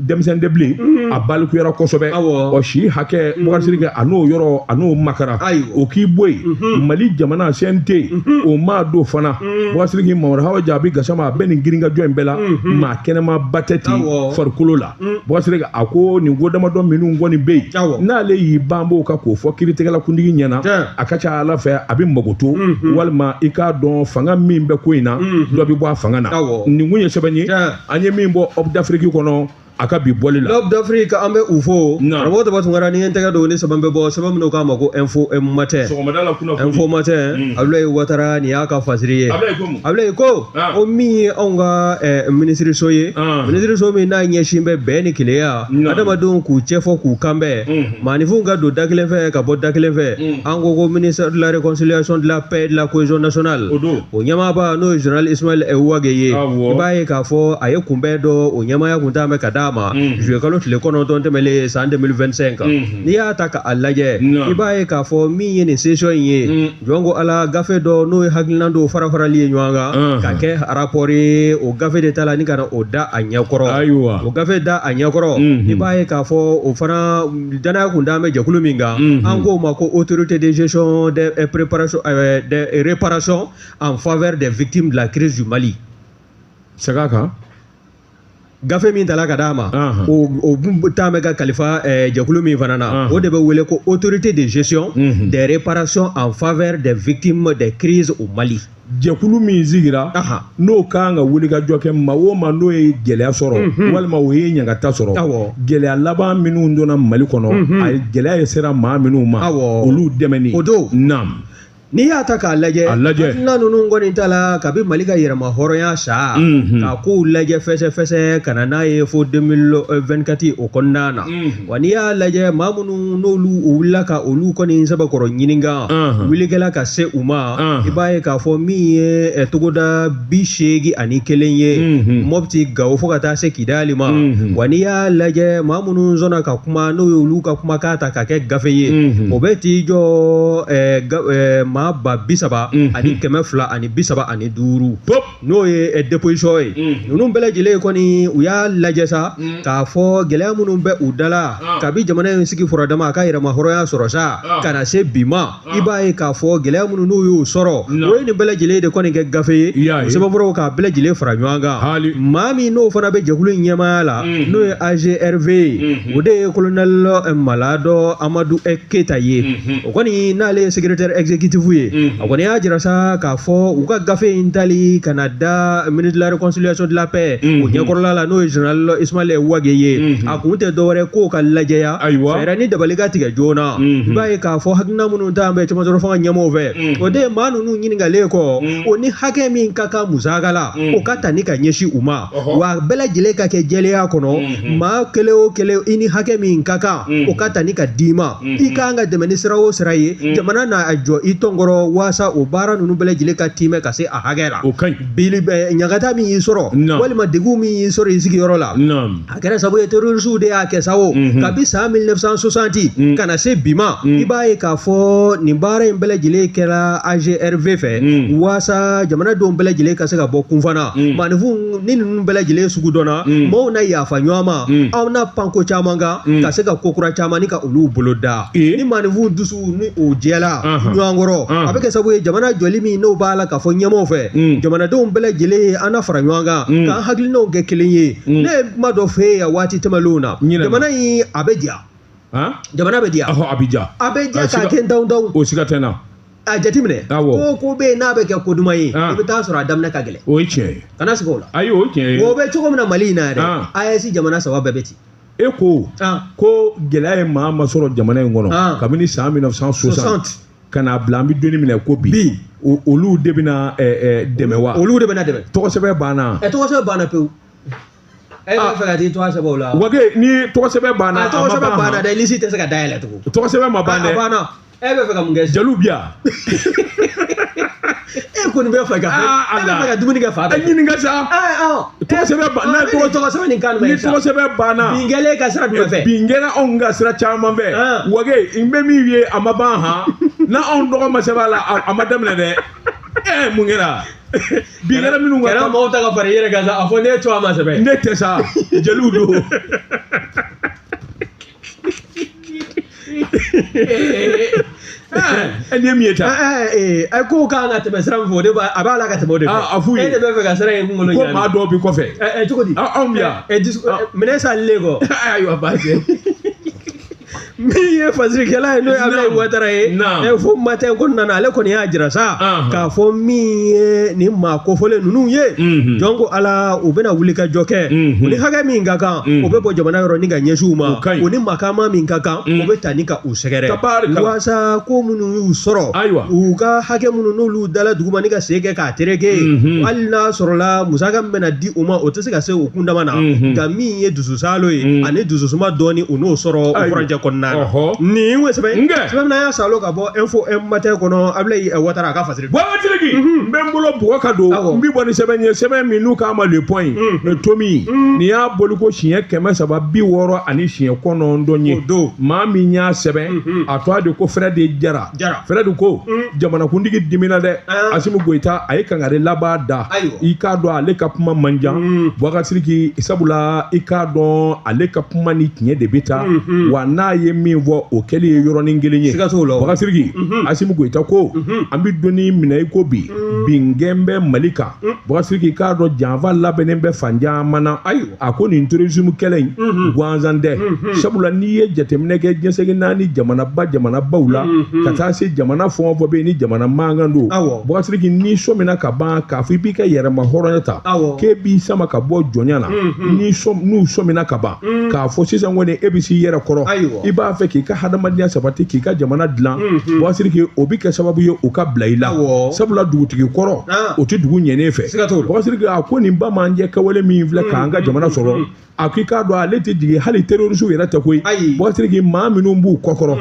A: denmisɛn de bilen a balikuyara kosɛbɛ o si hakɛ bɔtirigi a n'o yɔrɔ a n'o makara o k'i bɔ yen Mali jamana CNT o maa don fana bɔtirigi Mamadu Hawa Jaabi Gassama a bɛ nin giringajɔ in bɛɛ la maa kɛnɛma ba tɛ ten farikolo la bɔtirigi a ko nin ko damadɔ minnu kɔni bɛ yen n'ale y'i banbɔ ka k'o fɔ kiiritigɛlakuntigi ɲɛna a ka ca Ala fɛ a bɛ mago to walima i k'a dɔn fanga min bɛ ko in na dɔ bɛ bɔ a fanga na nin kun ye sɛbɛn ye an ye min bɔ Homme d'Afrique kɔnɔ a ka bi bɔli la
B: L'Homme d'Afrique an bɛ u fo karamɔgɔ Taba Tunkara ni n tɛgɛ don ni sɛbɛn bɛ bɔ sɛbɛn minnu k'a ma ko info matin info matin Abdoulaye Ouattara nin y'a ka fasiri ye Abdoulaye ko o min ye anw ka ministre so ye ministre so min n'a ɲɛsin bɛ bɛn ni kelenya adamadenw k'u cɛ fɔ k'u kanbɛn maanifinw ka don da kelen fɛ ka bɔ da kelen fɛ an ko ministère de la réconciliation de la paix et de la cohésion nationale o ɲɛmaaba n'o ye général Ismaël Ouage ye i b'a ye k'a fɔ a ye kunbɛn dɔ o ɲɛmaya kun t'a mɛn ka d'a ma juillet kalo tile 9 tɛmɛlen san 2025 n'i y'a ta k'a lajɛ i b'a ye k'a fɔ min ye nin session in ye jɔn ko ala gafe dɔ n'o ye hakilina dɔw fara-farali ye ɲɔgɔn kan ka kɛ rapport ye o gafe de ta la ni ka na o da a ɲɛkɔrɔ o gafe da a ɲɛkɔrɔ i b'a ye k'a fɔ o fana danaya kun d'an bɛ jɛkulu min kan an k'o ma ko autorité de gestion des réparations en faveur des victimes de la crise du Mali
A: sɛg'a kan
B: gafe min tala ka d'a ma o taa mɛ ka kalifa jɛkulu min fana na o de bɛ wele ko autorité de gestion des réparations en faveur des victimes des crises au Mali
A: jɛkulu min sigira n'o kan ka wuli ka jɔ kɛ maa o maa n'o ye gɛlɛya sɔrɔ walima o ye ɲangata sɔrɔ gɛlɛya laban minnu donna Mali kɔnɔ a gɛlɛya ye sera maa minnu ma olu dɛmɛni
B: o don
A: naam
B: n'i y'a ta k'a lajɛ hakilina ninnu kɔni ta la kabi Mali ka yɛrɛma hɔrɔnya sa k'a kow lajɛ fɛsɛfɛsɛ ka na n'a ye fo 2024 o kɔnɔna na wa n'i y'a lajɛ maa minnu n'olu wulila ka olu kɔni sɛbɛkɔrɔ ɲininka wulikɛla ka se u ma i b'a ye k'a fɔ min ye togoda 81 ye Mopti Gawo fo ka taa se Kidali ma wa n'i y'a lajɛ maa minnu sɔnna ka kuma n'o ye olu ka kumakan ta ka kɛ gafe ye o bɛ t'i jɔ maa ba 30 ani 235 n'o ye déposition ye ninnu bɛɛ lajɛlen kɔni u y'a lajɛ sa k'a fɔ gɛlɛya minnu bɛ u dala kabi jamana in sigi furadama a ka yɛrɛma hɔrɔnya sɔrɔ sa ka na se bi ma i b'a ye k'a fɔ gɛlɛya minnu n'u y'o sɔrɔ o ye nin bɛɛ lajɛlen de kɔni kɛ gafe ye o sɛbɛnfuraw k'a bɛɛ lajɛlen fara ɲɔgɔn kan maa min n'o fana bɛ jɛkulu in ɲɛmaaya la n'o ye AGRV o de ye colonel Malado Amadou Keta ye o kɔni n'ale ye secrétaire exécutif ye a kɔni y'a jira sa k'a fɔ u ka gafe in tali ka na da ministre de la réconciliation de la paix o ɲɛkɔrɔla la n'o ye général Ismaël Wage ye a kun tɛ dɔwɛrɛ k'o ka lajɛya fɛɛrɛ ni dabali ka tigɛ joona i b'a ye k'a fɔ hakilina minnu t'an bɛ caman sɔrɔ fanga ɲɛmɔgɔw fɛ o de ye maa ninnu ɲininkalen kɔ o ni hakɛ min ka kan musaka la o ka ta ni ka ɲɛsin u ma wa bɛɛ lajɛlen ka kɛ jɛlenya kɔnɔ maa kelen o kelen i ni hakɛ min ka kan o ka ta ni ka d'i ma i kan ka dɛmɛ ni sira o sira ye jamana n'a jɔ i tɔnkɔrɔ waasa o baara ninnu bɛɛ lajɛlen ka timɛ ka se a hakɛ la ɲagata min y'i sɔrɔ walima degun min y'i sɔrɔ i sigiyɔrɔ la a kɛra sabu ye terrorisiw de y'a kɛ sa o kabi san 1960 ka na se bi ma i b'a ye k'a fɔ nin baara in bɛɛ lajɛlen kɛra AGRV fɛ waasa jamanadenw bɛɛ lajɛlen ka se ka bɔ kunfana maanifin ni ninnu bɛɛ lajɛlen sugu dɔnna maaw na yafa ɲɔgɔn ma aw na panko caman kan ka se ka ko kura caman ni ka olu bolo da ni maanifin dusu ni o jɛla ɲɔgɔn kɔrɔ a bɛ kɛ sabu ye jamana jɔli min n'o b'a la k'a fɔ ɲɛmɔgɔw fɛ jamanadenw bɛɛ lajɛlen an na fara ɲɔgɔn kan k'an hakilinaw kɛ kelen ye ne ye kuma dɔ f'e ye waati tɛmɛnlenw na jamana in a bɛ diya jamana bɛ diya a bɛ diya k'a kɛ ndaw
A: o siga tɛ n na
B: a jateminɛ ko bɛ yen n'a bɛ kɛ ko duman ye i bɛ taa sɔrɔ a daminɛ ka gɛlɛn
A: o ye tiɲɛ ye
B: kana sigi o la
A: ayi o ye tiɲɛ ye
B: o bɛ cogo min na Mali in na yɛrɛ AES jamana 3 bɛɛ bɛ ten
A: e ko gɛlɛya ye maa ma sɔrɔ jamana in kɔnɔ kabini san 1960 ka n'a bila an bɛ donni minɛ ko bi olu de bɛna dɛmɛ wa
B: olu de bɛna dɛmɛ
A: tɔgɔsɛbɛn banna
B: tɔgɔsɛbɛn banna pewu e b'a fɛ ka t'i tɔgɔsɛbɛn o la
A: Wage ni tɔgɔsɛbɛn banna
B: tɔgɔsɛbɛn banna dɛ lisi tɛ se ka dayɛlɛ tugun
A: tɔgɔsɛbɛn ma ban dɛ
B: a banna e bɛ fɛ ka mun kɛ
A: jeliw bi yan
B: e kɔni bɛ fɛ ka dumuni kɛ fa bɛɛ
A: ɲininka sa tɔgɔsɛbɛn banna
B: tɔgɔsɛbɛn nin kan
A: ni tɔgɔsɛbɛn banna
B: bin kɛlen ka sira jumɛn fɛ
A: bin kɛra anw ka sira caman fɛ Wage n bɛ min ye a ma ban han na anw dɔgɔ ma sɛbɛn a la a ma daminɛ dɛ mun kɛra bin kɛra minnu ka
B: kɛra maaw ta ka fara i yɛrɛ kan sa a fɔ ne to a ma sɛbɛn
A: ne tɛ sa jeliw don nin ye min ye ta
B: ko kan ka tɛmɛ sira min fɛ a b'a la ka tɛmɛ o de fɛ
A: a f'u ye
B: e de bɛ fɛ ka sira in kunkolo
A: ɲagami ko maa dɔw bi kɔfɛ
B: cogo di
A: anw bi yan
B: minɛ salilen kɔ
A: ayiwa baasi
B: min ye fasirikɛla ye n'o ye Abdoulaye Ouattara ye fo matin kɔnɔna na ale kɔni y'a jira sa k'a fɔ min ye nin maa kofɔlen ninnu ye jɔn ko ala u bɛna wuli ka jɔ kɛ u ni hakɛ min ka kan o bɛ bɔ jamana yɔrɔ ni ka ɲɛsin u ma u ni makama min ka kan o bɛ ta ni ka u sɛgɛrɛ waasa ko minnu y'u sɔrɔ u ka hakɛ minnu n'olu dala duguma ni ka sen kɛ k'a tereke hali n'a sɔrɔla musaka min bɛna di u ma o tɛ se ka se u kun dama na nka min ye dususalo ye ani dususuma dɔɔni u n'o sɔrɔ o furancɛ kɔnɔna na nin ye sɛbɛn na y'a salo ka bɔ info matin kɔnɔ Abdoulaye Ouattara a ka fasiri
A: n bɛ n bolo bɔgɔ ka don n bɛ bɔ ni sɛbɛn ye sɛbɛn min n'u k'a ma le point tomi nin y'a boli ko siɲɛ 360 ani siɲɛ 9 ye maa min y'a sɛbɛn a tɔ de ko Fred Jara Fred ko jamanakuntigi dimina dɛ Asimu Goyita a ye kangari laban da i k'a dɔn ale ka kuma man jan Boubacar sabula i k'a dɔn ale ka kuma ni tiɲɛ de bɛ taa wa n'a ye min fɔ o kɛlen ye yɔrɔnin kelen ye Boubacar Asimu Goyita ko an bɛ donni minɛ i ko bi bingɛn bɛ Mali kan Boubacar k'a dɔn janfa labɛnnen bɛ fan caman na a ko nin terrorisme kɛlɛ in gansan tɛ sabula n'i ye jateminɛ kɛ diɲɛsegin naani jamanabaw la ka taa se jamana fɛn o fɛn bɛ yen ni jamana mankan don Boubacar n'i sɔmina ka ban k'a fɔ i b'i ka yɛrɛma hɔrɔnya ta k'e b'i sama ka bɔ jɔnya na n'u sɔmina ka ban k'a fɔ sisan kɔni e bɛ s'i yɛrɛ kɔrɔ i b'a b'a fɛ k'i ka hadamadenya sabati k'i ka jamana dilan bɔ siri k'i o bi kɛ sababu ye o ka bila i la sabula dugutigi kɔrɔ o tɛ dugu ɲɛnen fɛ bɔ siri k'i a ko nin bamanjɛ kɛwale min filɛ k'an ka jamana sɔrɔ a k'i k'a dɔn ale tɛ jigin hali terroriste yɛrɛ tɛ koyi bɔ siri k'i maa minnu b'u kɔkɔrɔ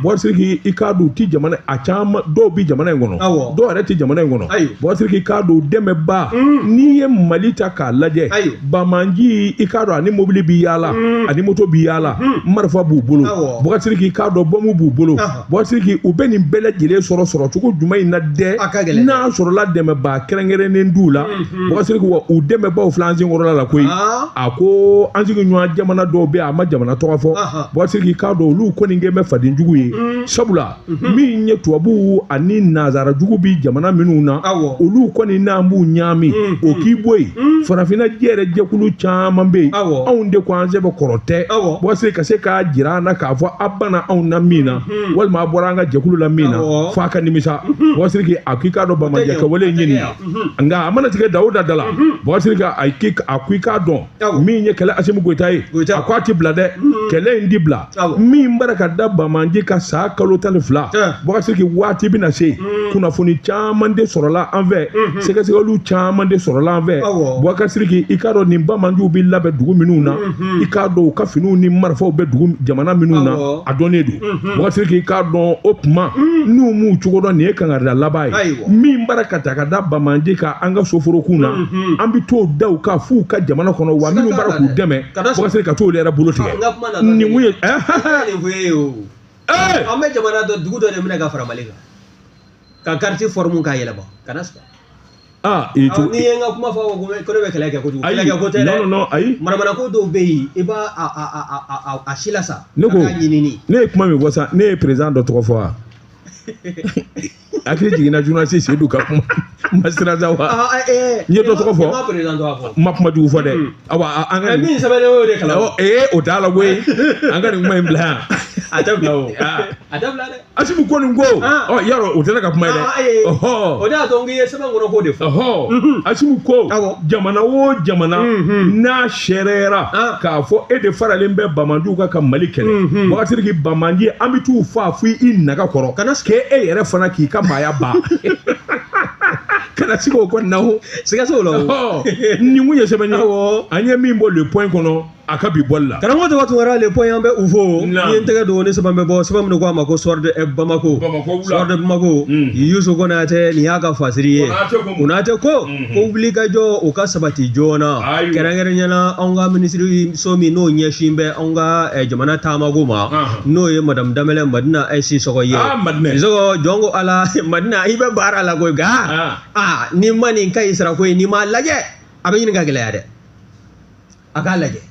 A: bɔ siri k'i i k'a dɔn u ti jamana a caman dɔw bi jamana in kɔnɔ dɔw yɛrɛ ti jamana in kɔnɔ bɔ siri k'i k'a dɔn dɛmɛba n'i ye Mali ta k'a lajɛ Bamanji i k'a dɔn ani mobili b'i yaala ani moto b'i yaala marifa b'u bolo bɔ siri k'i k'a dɔn bɔmu b'u bolo bɔ siri k'i u bɛ nin bɛɛ lajɛlen sɔrɔ cogo jumɛn in na dɛ n'a sɔrɔla dɛmɛba kɛrɛnkɛrɛnnen d'u la bɔ siri k'i wa u dɛmɛbaw filɛ an senkɔrɔla la koyi a ko an sigi ɲɔgɔn jamana dɔw bɛ a ma jamana tɔgɔ fɔ bɔ siri k'i k'a dɔn olu kɔni kɛ bɛ fadenjugu ye sabula min ye tubabuw ani nazarajugu bi jamana minnu na olu kɔni n'an b'u ɲaami o k'i bɔ yen farafinna yɛrɛ jɛkulu caman bɛ yen anw de ko an sɛbɛ kɔrɔ tɛ bɔ siri ka se k'a jira an na k'a fɔ a banna anw na min na walima a bɔra an ka jɛkulu la min na f'a ka nimisa bɔ siri a k'i k'a dɔn Bamanjɛ kɛwale ɲini nka a mana tigɛ Dawuda da la bɔ siri a ko i k'a dɔn min ye kɛlɛ Asimu Goyita ye a ko a ti bila dɛ kɛlɛ in di bila min bara ka da Bamanji ka sa kalo 12 bɔ siri waati bɛna se kunnafoni caman de sɔrɔla an fɛ sɛgɛsɛgɛliw caman de sɔrɔla an fɛ bɔ siri i k'a dɔn nin Bamanjiw bɛ labɛn dugu minnu na i k'a dɔn u ka finiw ni marifaw bɛ dugu jamana minnu na a dɔnnen don bɔ siri i k'a dɔn o tuma n'u m'u cogo dɔn nin ye kangarida laban ye min bara ka ta ka da Bamanji ka an ka soforokun na an bɛ t'o da u ka f'u ka jamana kɔnɔ wa minnu bara k'u dɛmɛ bɔ siri ka t'olu yɛrɛ bolo tigɛ nin kun ye
B: an bɛ jamana dɔ dugu dɔ de minɛ ka fara Mali kan ka quartier forme k'a yɛlɛma kana sɔrɔ ni ye n ka kuma fɔ ko ne bɛ kɛlɛ kɛ kojugu kɛlɛ kɛ ko tɛ dɛ
A: ayi
B: manamanako dɔw bɛ yen i b'a a si la sa ne ko ɲinini
A: ne ye kuma min fɔ sa ne ye président dɔ tɔgɔ fɔ wa hakili jiginna journaliste Seydou ka kuma ma sira sa wa n ye dɔ tɔgɔ fɔ ma kuma jugu fɔ dɛ awa an ka
B: min sɛbɛnnen o de kalan
A: o t'a la koyi an ka nin kuma in bila yan
B: a tɛ bila o a tɛ bila dɛ
A: Asimu ko nin ko yarɔ o tɛ ne ka kuma ye dɛ
B: o de y'a to n k'i ye sɛbɛn kɔnɔ k'o de fɔ
A: Asimu ko jamana o jamana n'a sɛrɛra k'a fɔ e de faralen bɛ Bamanjiw kan ka Mali kɛlɛ wagati k'i Bamanji an bɛ t'u faa fo i naga kɔrɔ kana k'e yɛrɛ fana k'i ka maaya ba kana sigi o kɔni na o
B: sigaso la
A: nin kun ye sɛbɛn ye an ye min bɔ le point kɔnɔ a ka bi bɔli la
B: karamɔgɔ tɔgɔ tun wɛrɛ le point an bɛ u fo n ye n tɛgɛ don ni sɛbɛn bɛ bɔ sɛbɛn min ko a ma ko soir de Bamako soir de Bamako Yusu Konate nin y'a ka fasiri ye Konate ko wuli ka jɔ o ka sabati joona kɛrɛnkɛrɛnnenya la anw ka minisiri so min n'o ɲɛsin bɛ anw ka jamana taamako ma n'o ye madame Damɛlɛ Madina Sisɔkɔ ye Sisɔkɔ jɔn ko ala Madina i bɛ baara la koyi nka ni ma nin ka ɲi sara koyi n'i ma lajɛ a bɛ ɲini ka gɛlɛya dɛ a k'a lajɛ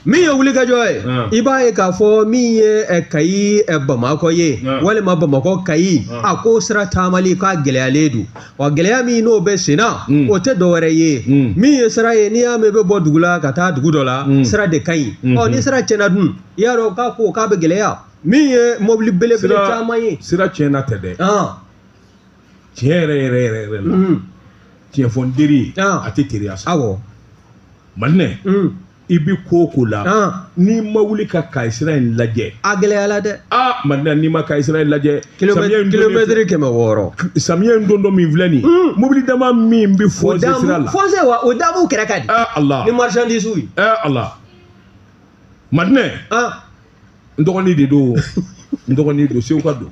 B: min ye wulikajɔ ye i b'a ye k'a fɔ min ye Kayi Bamakɔ ye walima Bamakɔ Kayi a ko sira taamali k'a gɛlɛyalen don wa gɛlɛya min n'o bɛ sen na o tɛ dɔwɛrɛ ye min ye sira ye n'i y'a mɛn bɛ bɔ dugu la ka taa dugu dɔ la sira de ka ɲi ni sira tiɲɛna dun i y'a dɔn k'a ko k'a bɛ gɛlɛya min ye mobili belebele caman ye
A: sira tiɲɛna tɛ dɛ tiɲɛ yɛrɛ la tiɲɛ fɔ n teri a tɛ teriya sa Madinɛ i bi ko la n'i ma wuli ka Kayi sira in lajɛ
B: a gɛlɛyala dɛ
A: Madinɛ n'i ma Kayi sira in lajɛ
B: kilomètre 100
A: samiya in don dɔ min filɛ nin mobili dama min bi fonse sira la
B: fonse wa o damu kɛrɛ ka di
A: Allah
B: ni marchandise ye
A: Allah Madinɛ n dɔgɔnin de don n dɔgɔnin don Seku ka don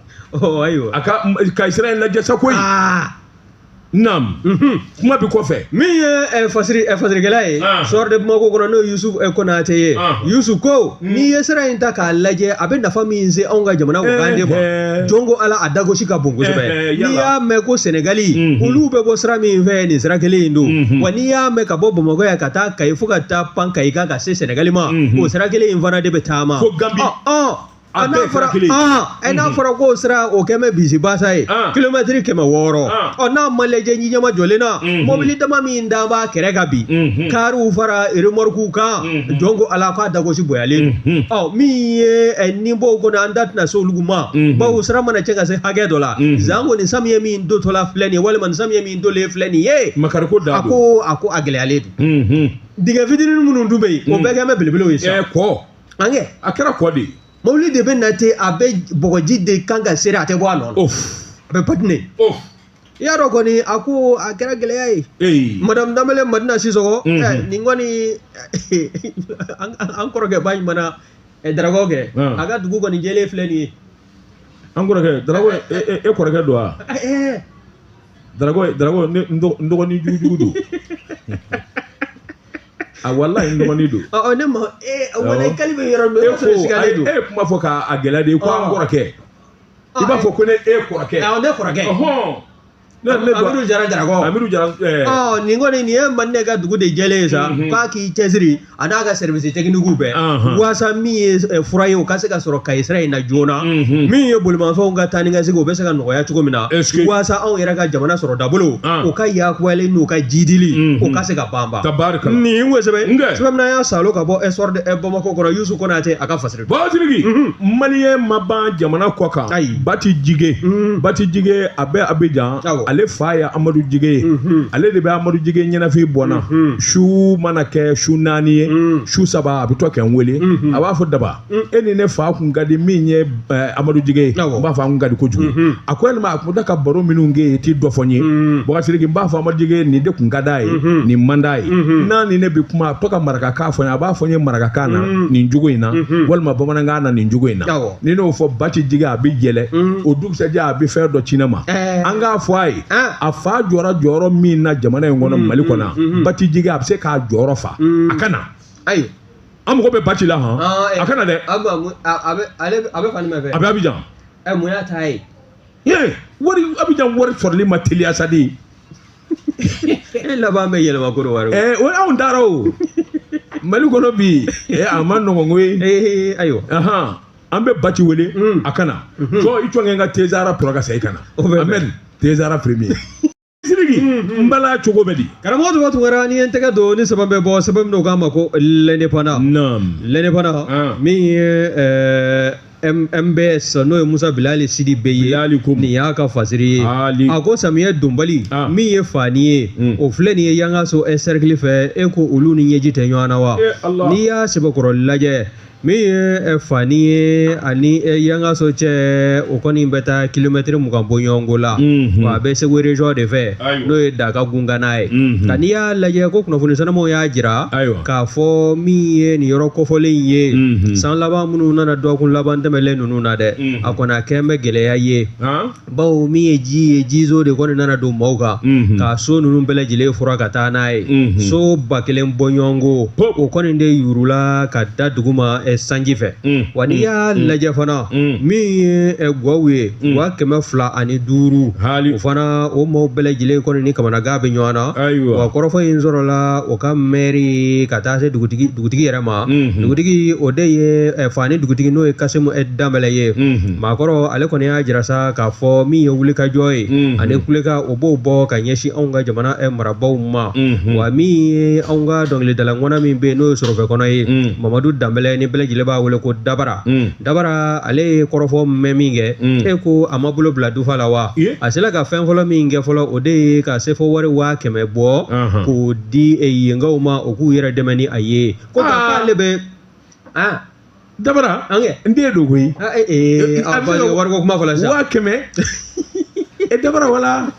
B: ayiwa
A: a ka Kayi sira in lajɛ sa koyi Naam kuma bi kɔfɛ
B: min ye fasirikɛla ye soir de Bamako kɔnɔ n'o ye Yusu Konate ye Yusu ko n'i ye sira in ta k'a lajɛ a bɛ nafa min se anw ka jamana kɔkan ma jɔn ko ala a dagosi ka bon kosɛbɛ n'i y'a mɛn ko Senegali olu bɛ bɔ sira min fɛ nin sira kelen in don wa n'i y'a mɛn ka bɔ Bamakɔ yan ka taa Kayi fo ka taa pan Kayi kan ka se Senegali ma o sira kelen in fana de bɛ taama
A: fo Gambi
B: n'a fɔra k'o sira o kɛn bɛ bisi basa ye kilomètre 600 n'a ma lajɛ ɲɛma jɔlen na mobili dama min d'an b'a kɛrɛ kan bi kariw fara remorque kan jɔn ko ala k'a dagosi bonyalen don min ye ninbɔw kɔnɔ an da tɛna se olu ma bawo sira mana cɛ ka se hakɛ dɔ la zan ko nin samiya min dotɔla filɛ nin ye walima nin samiya min dolen filɛ nin ye
A: makariko da
B: a ko a gɛlɛyalen don dingɛ fitinin minnu dun bɛ yen o bɛɛ kɛn bɛ belebelew ye sisan ange
A: a kɛra kɔ de
B: mawuli de bɛ nate a bɛ bɔgɔji de kan ka seri a tɛ bɔ a nɔ
A: of
B: a bɛ patine i y'a dɔn kɔni a ko a kɛra gɛlɛya ye madame Danbɛlɛ Madina Sisɔkɔ nin kɔni an kɔrɔkɛ ba ɲuman Darakaw kɛ a ka dugu kɔni jɛlen filɛ nin ye
A: an kɔrɔkɛ Darakaw e kɔrɔkɛ don wa Darakaw n dɔgɔnin jugujugu don a wallahi n dɔgɔnin don
B: ne ma wallahi kali bɛ yɔrɔ min
A: e kuma fɔ k'a gɛlɛya de ko an kɔrɔkɛ i b'a fɔ ko ne e kɔrɔkɛ
B: ne kɔrɔkɛ Amidu Jara Darakaw
A: Amidu Jara
B: nin kɔni nin ye Mande ka dugu de jɛlen ye sa k'a k'i cɛsiri a n'a ka service technique bɛɛ waasa min ye fura ye o ka se ka sɔrɔ Kayi sira in na joona min ye bolimafɛnw ka taa ni ka segin o bɛ se ka nɔgɔya cogo min na waasa anw yɛrɛ ka jamana sɔrɔ dabolo o ka yakubalen n'u ka jidili o ka se ka banba nin ko sɛbɛn n'a y'a salo ka bɔ essor de Bamakɔ kɔnɔ Yusu Konate a ka fasiri
A: Basiriki maliyɛn ma ban jamana kɔ kan Bati Jige a bɛ Abidjan ale fa ye Amadu Jige ye ale de bɛ Amadu Jige ɲɛnafin bɔnna su mana kɛ su 4 ye su 3 a bɛ to kɛ n wele a b'a fɔ Daba e ni ne fa kun ka di min ye Amadu Jige ye n b'a fɔ an kun ka di kojugu a ko yalima a kun da ka baro minnu kɛ i t'i dɔ fɔ n ye Bakasiriki n b'a fɔ Amadu Jige nin de kun ka d'a ye nin man d'a ye n'a ni ne bɛ kuma a to ka marakakan fɔ n ye a b'a fɔ n ye marakakan na nin cogo in na walima bamanankan na nin cogo in na ni n'o fɔ Bati Jige a bɛ yɛlɛ o dugusɛjɛ a bɛ fɛn dɔ ci ne ma an k'a fɔ a ye a fa jɔyɔrɔ min na jamana in kɔnɔ Mali kɔnɔ Bati Jige a bɛ se k'a jɔyɔrɔ fa a ka na an mago bɛ Bati la a ka na dɛ
B: a bɛ fani mɛn fɛ
A: a bɛ Abidjan
B: mun y'a ta ye
A: Abidjan wari sɔrɔli ma teliya sa de
B: e laban bɛ yɛlɛma ko wari
A: o anw taara o Mali kɔnɔ bi a ma nɔgɔn koyi
B: ayiwa
A: an bɛ Bati wele a ka na jɔ i cɔngɛ n ka Tezara tora ka segin ka na Ahmed Tezara premier Siriki n bala cogo bɛ di
B: karamɔgɔ tɔgɔ tungara ni ye n tɛgɛ don ni sɛbɛn bɛ bɔ sɛbɛn min na u k'a ma ko l'indépendant min ye MBS n'o ye Musa Bilali Sidi bɛ ye nin y'a ka fasiri ye a ko samiyɛ donbali min ye fani ye o filɛ nin ye yangaso cercle fɛ e ko olu ni ɲɛji tɛ ɲɔgɔn na wa n'i y'a sɛbɛkɔrɔ lajɛ min ye fani ye ani yangaso cɛ o kɔni bɛ taa kilomɛtiri 20 bɔ ɲɔgɔnko la wa a bɛ Segu région de fɛ n'o ye Daka Gungana ye nka n'i y'a lajɛ ko kunnafoni sanamaw y'a jira k'a fɔ min ye nin yɔrɔ kɔfɔlen ye san laban minnu nana dɔgɔkun laban tɛmɛlen ninnu na dɛ a kɔni a kɛn bɛ gɛlɛya ye bawo min ye jizo de kɔni nana don maaw kan k'a so ninnu bɛɛ lajɛlen fura ka taa n'a ye so 1000 bɔ ɲɔgɔnko o kɔni de yurula ka da duguma sanji fɛ wa n'i y'a lajɛ fana min ye Gwawu ye wa 205 o fana o maaw bɛɛ lajɛlen kɔni ni kamanagan bɛ ɲɔgɔn na wa kɔrɔfɔ in sɔrɔla o ka maire ka taa se dugutigi yɛrɛ ma dugutigi o de ye fani dugutigi n'o ye Kasimu Danbɛlɛ ye maakɔrɔ ale kɔni y'a jira sa k'a fɔ min ye wulikajɔ ye ani kuleka o b'o bɔ ka ɲɛsin anw ka jamana marabaaw ma wa min ye anw ka dɔnkilidala ŋɔna min bɛ yen n'o ye Sɔrɔfɛ kɔnɔ ye Mamadu Danbɛlɛ ni bɛɛ lajɛlen b'a wele ko Dabara ale ye kɔrɔfɔ mɛn min kɛ e ko a ma bolo bila dufa la wa a sera ka fɛn fɔlɔ min kɛ fɔlɔ o de ye ka se fɔ wari 500 bɔ k'o di yenkaw ma o k'u yɛrɛ dɛmɛ ni a ye ko k'ale bɛ
A: Dabara n den don koyi
B: wari ko kuma fɔla sisan
A: 500 Dabara wala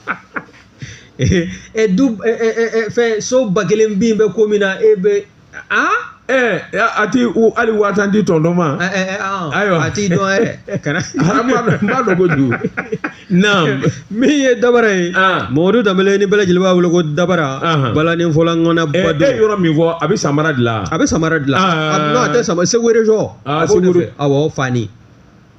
B: fɛn so 1000 bin bɛ ko min na e bɛ
A: a ti hali 1000 di tɔntɔn ma ayiwa
B: a t'i dɔn yɛrɛ kana
A: n b'a dɔn kojugu naam
B: min ye Dabara ye Mamadu Danbɛlɛ ni bɛɛ lajɛlen b'a wele ko Dabara balani fɔla ŋɔna ba don
A: yɔrɔ min fɔ a bɛ samara dilan
B: a tɛ sama Segu région awɔ fani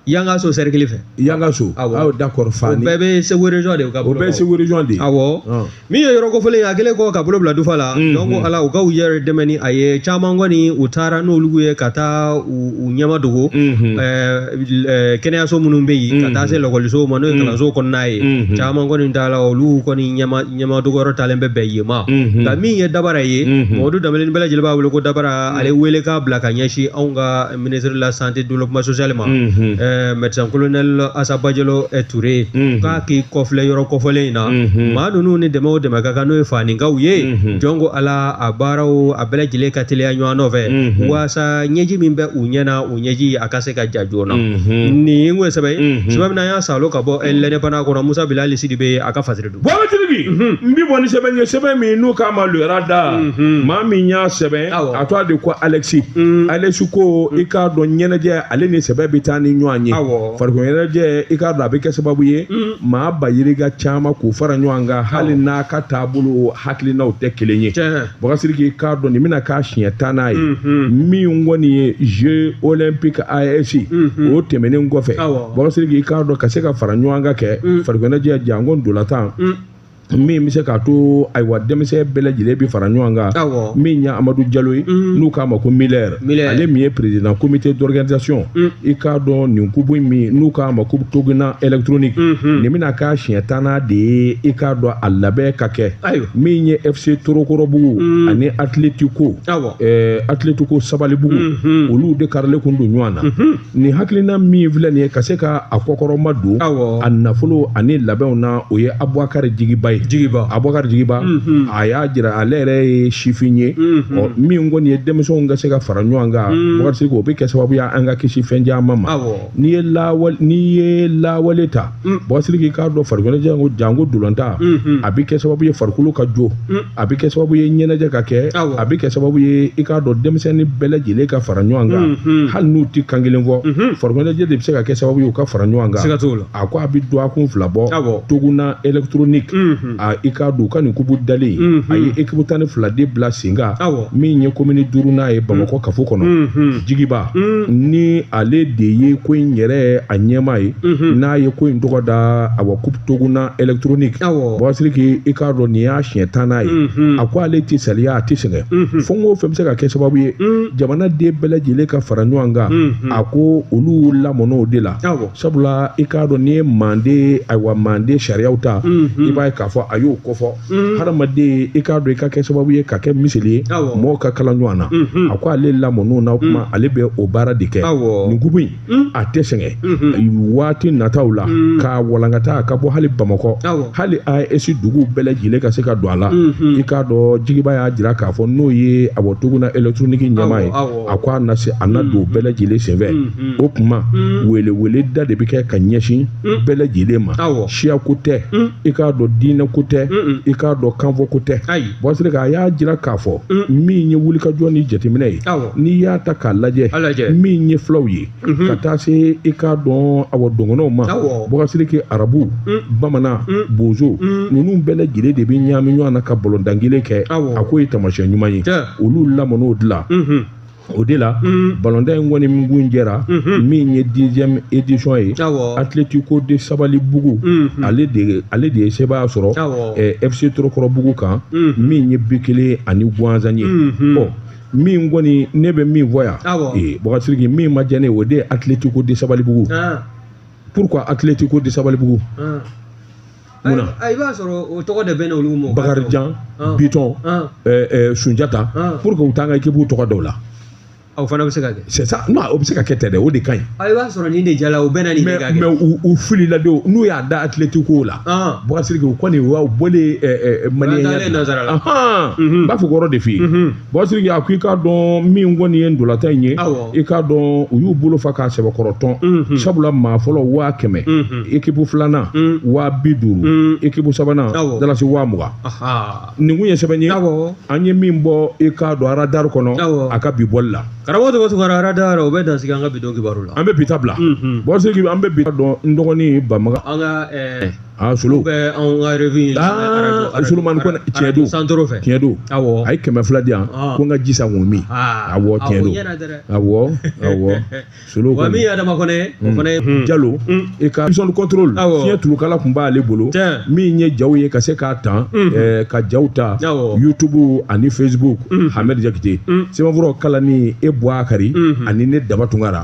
B: Yangaso cercle fɛ
A: Yangaso d'accord fani
B: o bɛɛ bɛ Segu région de ka
A: o bɛɛ Segu région de
B: awɔ min ye yɔrɔ kofɔlen ye a kɛlen kɔ ka bolo bila dufa la donc ala u ka u yɛrɛ dɛmɛ ni a ye caman kɔni u taara n'olu ye ka taa u ɲɛma dogo kɛnɛyaso minnu bɛ yen ka taa se lakɔlisow ma n'o ye kalanso kɔnɔna ye caman kɔni t'a la olu kɔni ɲɛma dogo yɔrɔ talen bɛ bɛn yen ma nka min ye Dabara ye Mamadu Danbɛlɛ ni bɛɛ lajɛlen b'a wele ko Dabara ale wele k'a bila ka ɲɛsin anw ka ministre de la santé développement social ma médecin colonel Asabajelo Touré k'a k'i kɔfilɛ yɔrɔ kɔfɔlen in na maa ninnu ni dɛmɛ o dɛmɛ ka kan n'o ye faninkaw ye jɔnko ala a baaraw a bɛɛ lajɛlen ka teliya ɲɔgɔn nɔfɛ waasa ɲɛji min bɛ u ɲɛna o ɲɛji a ka se ka ja joona nin ye ŋo ye sɛbɛ sɛbɛ min na y'a salo ka bɔ lɛnɛbana kɔnɔ Musa Bilali Sidibe a ka fasiri don
A: Babatigi n bi bɔ ni sɛbɛn ye sɛbɛn min n'u k'a ma luyara da maa min y'a sɛbɛn a tɔgɔ de ko Alexis ko i k'a dɔn ɲɛnajɛ ale ni sɛbɛn bɛ taa ni ɲɔgɔn ye farikolo ɲɛnajɛ i k'a dɔn a bɛ kɛ sababu ye maa bayiriga caman k'u fara ɲɔgɔn kan hali n'a ka taabolo hakilinaw tɛ kelen ye Bagasiriki k'a dɔn nin bɛna k'a siɲɛ 10nan ye min kɔni ye Jeux olympiques AES o tɛmɛnen kɔfɛ Bagasiriki k'a dɔn ka se ka fara ɲɔgɔn kan kɛ farikolo ɲɛnajɛ jango ndolantan min bɛ se k'a to ayiwa denmisɛn bɛɛ lajɛlen bi fara ɲɔgɔn kan min ye Amadu Jalo ye n'u k'a ma ko Miller ale min ye président comité d'organisation i k'a dɔn nin kubu min n'u k'a ma ko Toguna électronique nin bɛna k'a siɲɛ 10nan de ye i k'a dɔn a labɛn ka kɛ min ye FC Torokɔrɔbugu ani Atlético Sabalibugu olu de karilen kun don ɲɔgɔn na nin hakilina min filɛ nin ye ka se ka a kɔkɔrɔma don a nafolo ani labɛnw na o ye Abubakari Jigiba ye Abubakar Jigiba a y'a jira ale yɛrɛ ye sifin ye min kɔni ye denmisɛnw ka se ka fara ɲɔgɔn kan Bakari Sidiki o bɛ kɛ sababu ye an ka kisi fɛn caman ma n'i ye lawale ta Bakari Sidiki k'a dɔn farikolo jango dolantan a bɛ kɛ sababu ye farikolo ka jo a bɛ kɛ sababu ye ɲɛnajɛ ka kɛ a bɛ kɛ sababu ye i k'a dɔn denmisɛnnin bɛɛ lajɛlen ka fara ɲɔgɔn kan hali n'u tɛ kan kelen fɔ farikolo ɲɛnajɛ de bɛ se ka kɛ sababu ye u ka fara ɲɔgɔn kan a ko a bɛ don a kun fila bɔ Toguna électronique a i k'a dɔn u ka nin kubu dalen a ye équipe 12 de bila sen kan min ye commune 5nan ye Bamakɔ kafo kɔnɔ Jigiba ni ale de ye ko in yɛrɛ a ɲɛmaa ye n'a ye ko in tɔgɔ da awa coupe Toguna électronique Bakari Sidiki i k'a dɔn nin y'a siɲɛ 10nan ye a ko ale tɛ saliya a tɛ sɛgɛn fɛn o fɛn bɛ se ka kɛ sababu ye jamanaden bɛɛ lajɛlen ka fara ɲɔgɔn kan a ko olu lamɔn'o de la sabula i k'a dɔn n'i ye Mande sariyaw ta i b'a ye k'a fɔ a y'o kɔfɔ hadamaden i k'a dɔn i ka kɛ sababu ye ka kɛ miseli ye mɔgɔw ka kalan ɲɔgɔn na a ko ale lamɔn'o na kuma ale bɛ o baara de kɛ nin kubu in a tɛ sɛgɛn waati nataw la k'a walankata ka bɔ hali Bamakɔ hali AES dugu bɛɛ lajɛlen ka se ka don a la i k'a dɔn Jigiba y'a jira k'a fɔ n'o ye awɔ Toguna électronique ɲɛmaa ye a ko a na se a na don bɛɛ lajɛlen senfɛ o kuma wele da de bɛ kɛ ka ɲɛsin bɛɛ lajɛlen ma siya ko tɛ i k'a dɔn diinɛ ko tɛ i k'a dɔn kanfɔ ko tɛ Bakari Sidiki a y'a jira k'a fɔ min ye wulikajɔ ni jateminɛ ye n'i y'a ta k'a lajɛ min ye filaw ye ka taa se i k'a dɔn awɔ dɔngɔnɔw ma Bakari Sidiki arabu bamanan bozo ninnu bɛɛ lajɛlen de bɛ ɲagami ɲɔgɔn na ka balontan kelen kɛ a ko ye taamasiyɛn ɲuman ye olu lamɔn'o dilan o de la balontan in kɔni min jɛra min ye 10e édition ye Atlético de Sabalibugu ale de ye sɛbɛn sɔrɔ FC Torokɔrɔbugu kan min ye 2-1 ani Guanzan ye min kɔni ne bɛ min fɔ yan Bakari Sidiki min ma diya ne ye o de ye Atlético de Sabalibugu pourquoi Atlético de Sabalibugu munna
B: i b'a sɔrɔ o tɔgɔ de bɛ n'olu ma
A: Bakarijan Biton Sunjata pour que u t'an ka équipe tɔgɔ dɔw la
B: o fana bɛ se ka kɛ
A: c'est ça non o bɛ se ka kɛ tɛ dɛ o de ka ɲi
B: i b'a sɔrɔ nin de jala o bɛɛ na nin de ka kɛ
A: mais u filila de n'u y'a da Atlético la Bakari Sidiki u kɔni u bɔlen maliyɛnya n b'a fɔ kɔrɔ de f'i ye Bakari Sidiki a ko i k'a dɔn min kɔni ye ndolantan in ye i k'a dɔn u y'u bolo fa k'a sɛbɛkɔrɔtɔn sabula maa fɔlɔ 50,000 équipe 2nan 50,000 équipe 3nan dalasi 20,000 nin kun ye sɛbɛn ye an ye min bɔ i k'a dɔn radar kɔnɔ a ka bi bɔli la
B: karamɔgɔ tɔgɔ tugara radar o bɛ dansigi an ka bidon kibaru la
A: an bɛ bi ta bila Bakari Sidiki an bɛ bi ta dɔn n dɔgɔnin Bamaga
B: an ka
A: Solo
B: bɛ an ka revue
A: Solomani Kɔnɛ tiɲɛ don
B: santoro fɛ
A: tiɲɛ don a ye 200 di yan ko n ka ji san k'o min awɔ tiɲɛ don awɔ Solo
B: wa min ye Adama Kɔnɛ o fana ye
A: Jalo i ka mission contrôle fiɲɛ tulukala tun b'ale bolo min ye jaw ye ka se k'a tan ka jaw ta YouTube ani Facebook Hamɛd Jakite sɛbɛnfuraw kalani e Buakari ani ne Daba Tunkara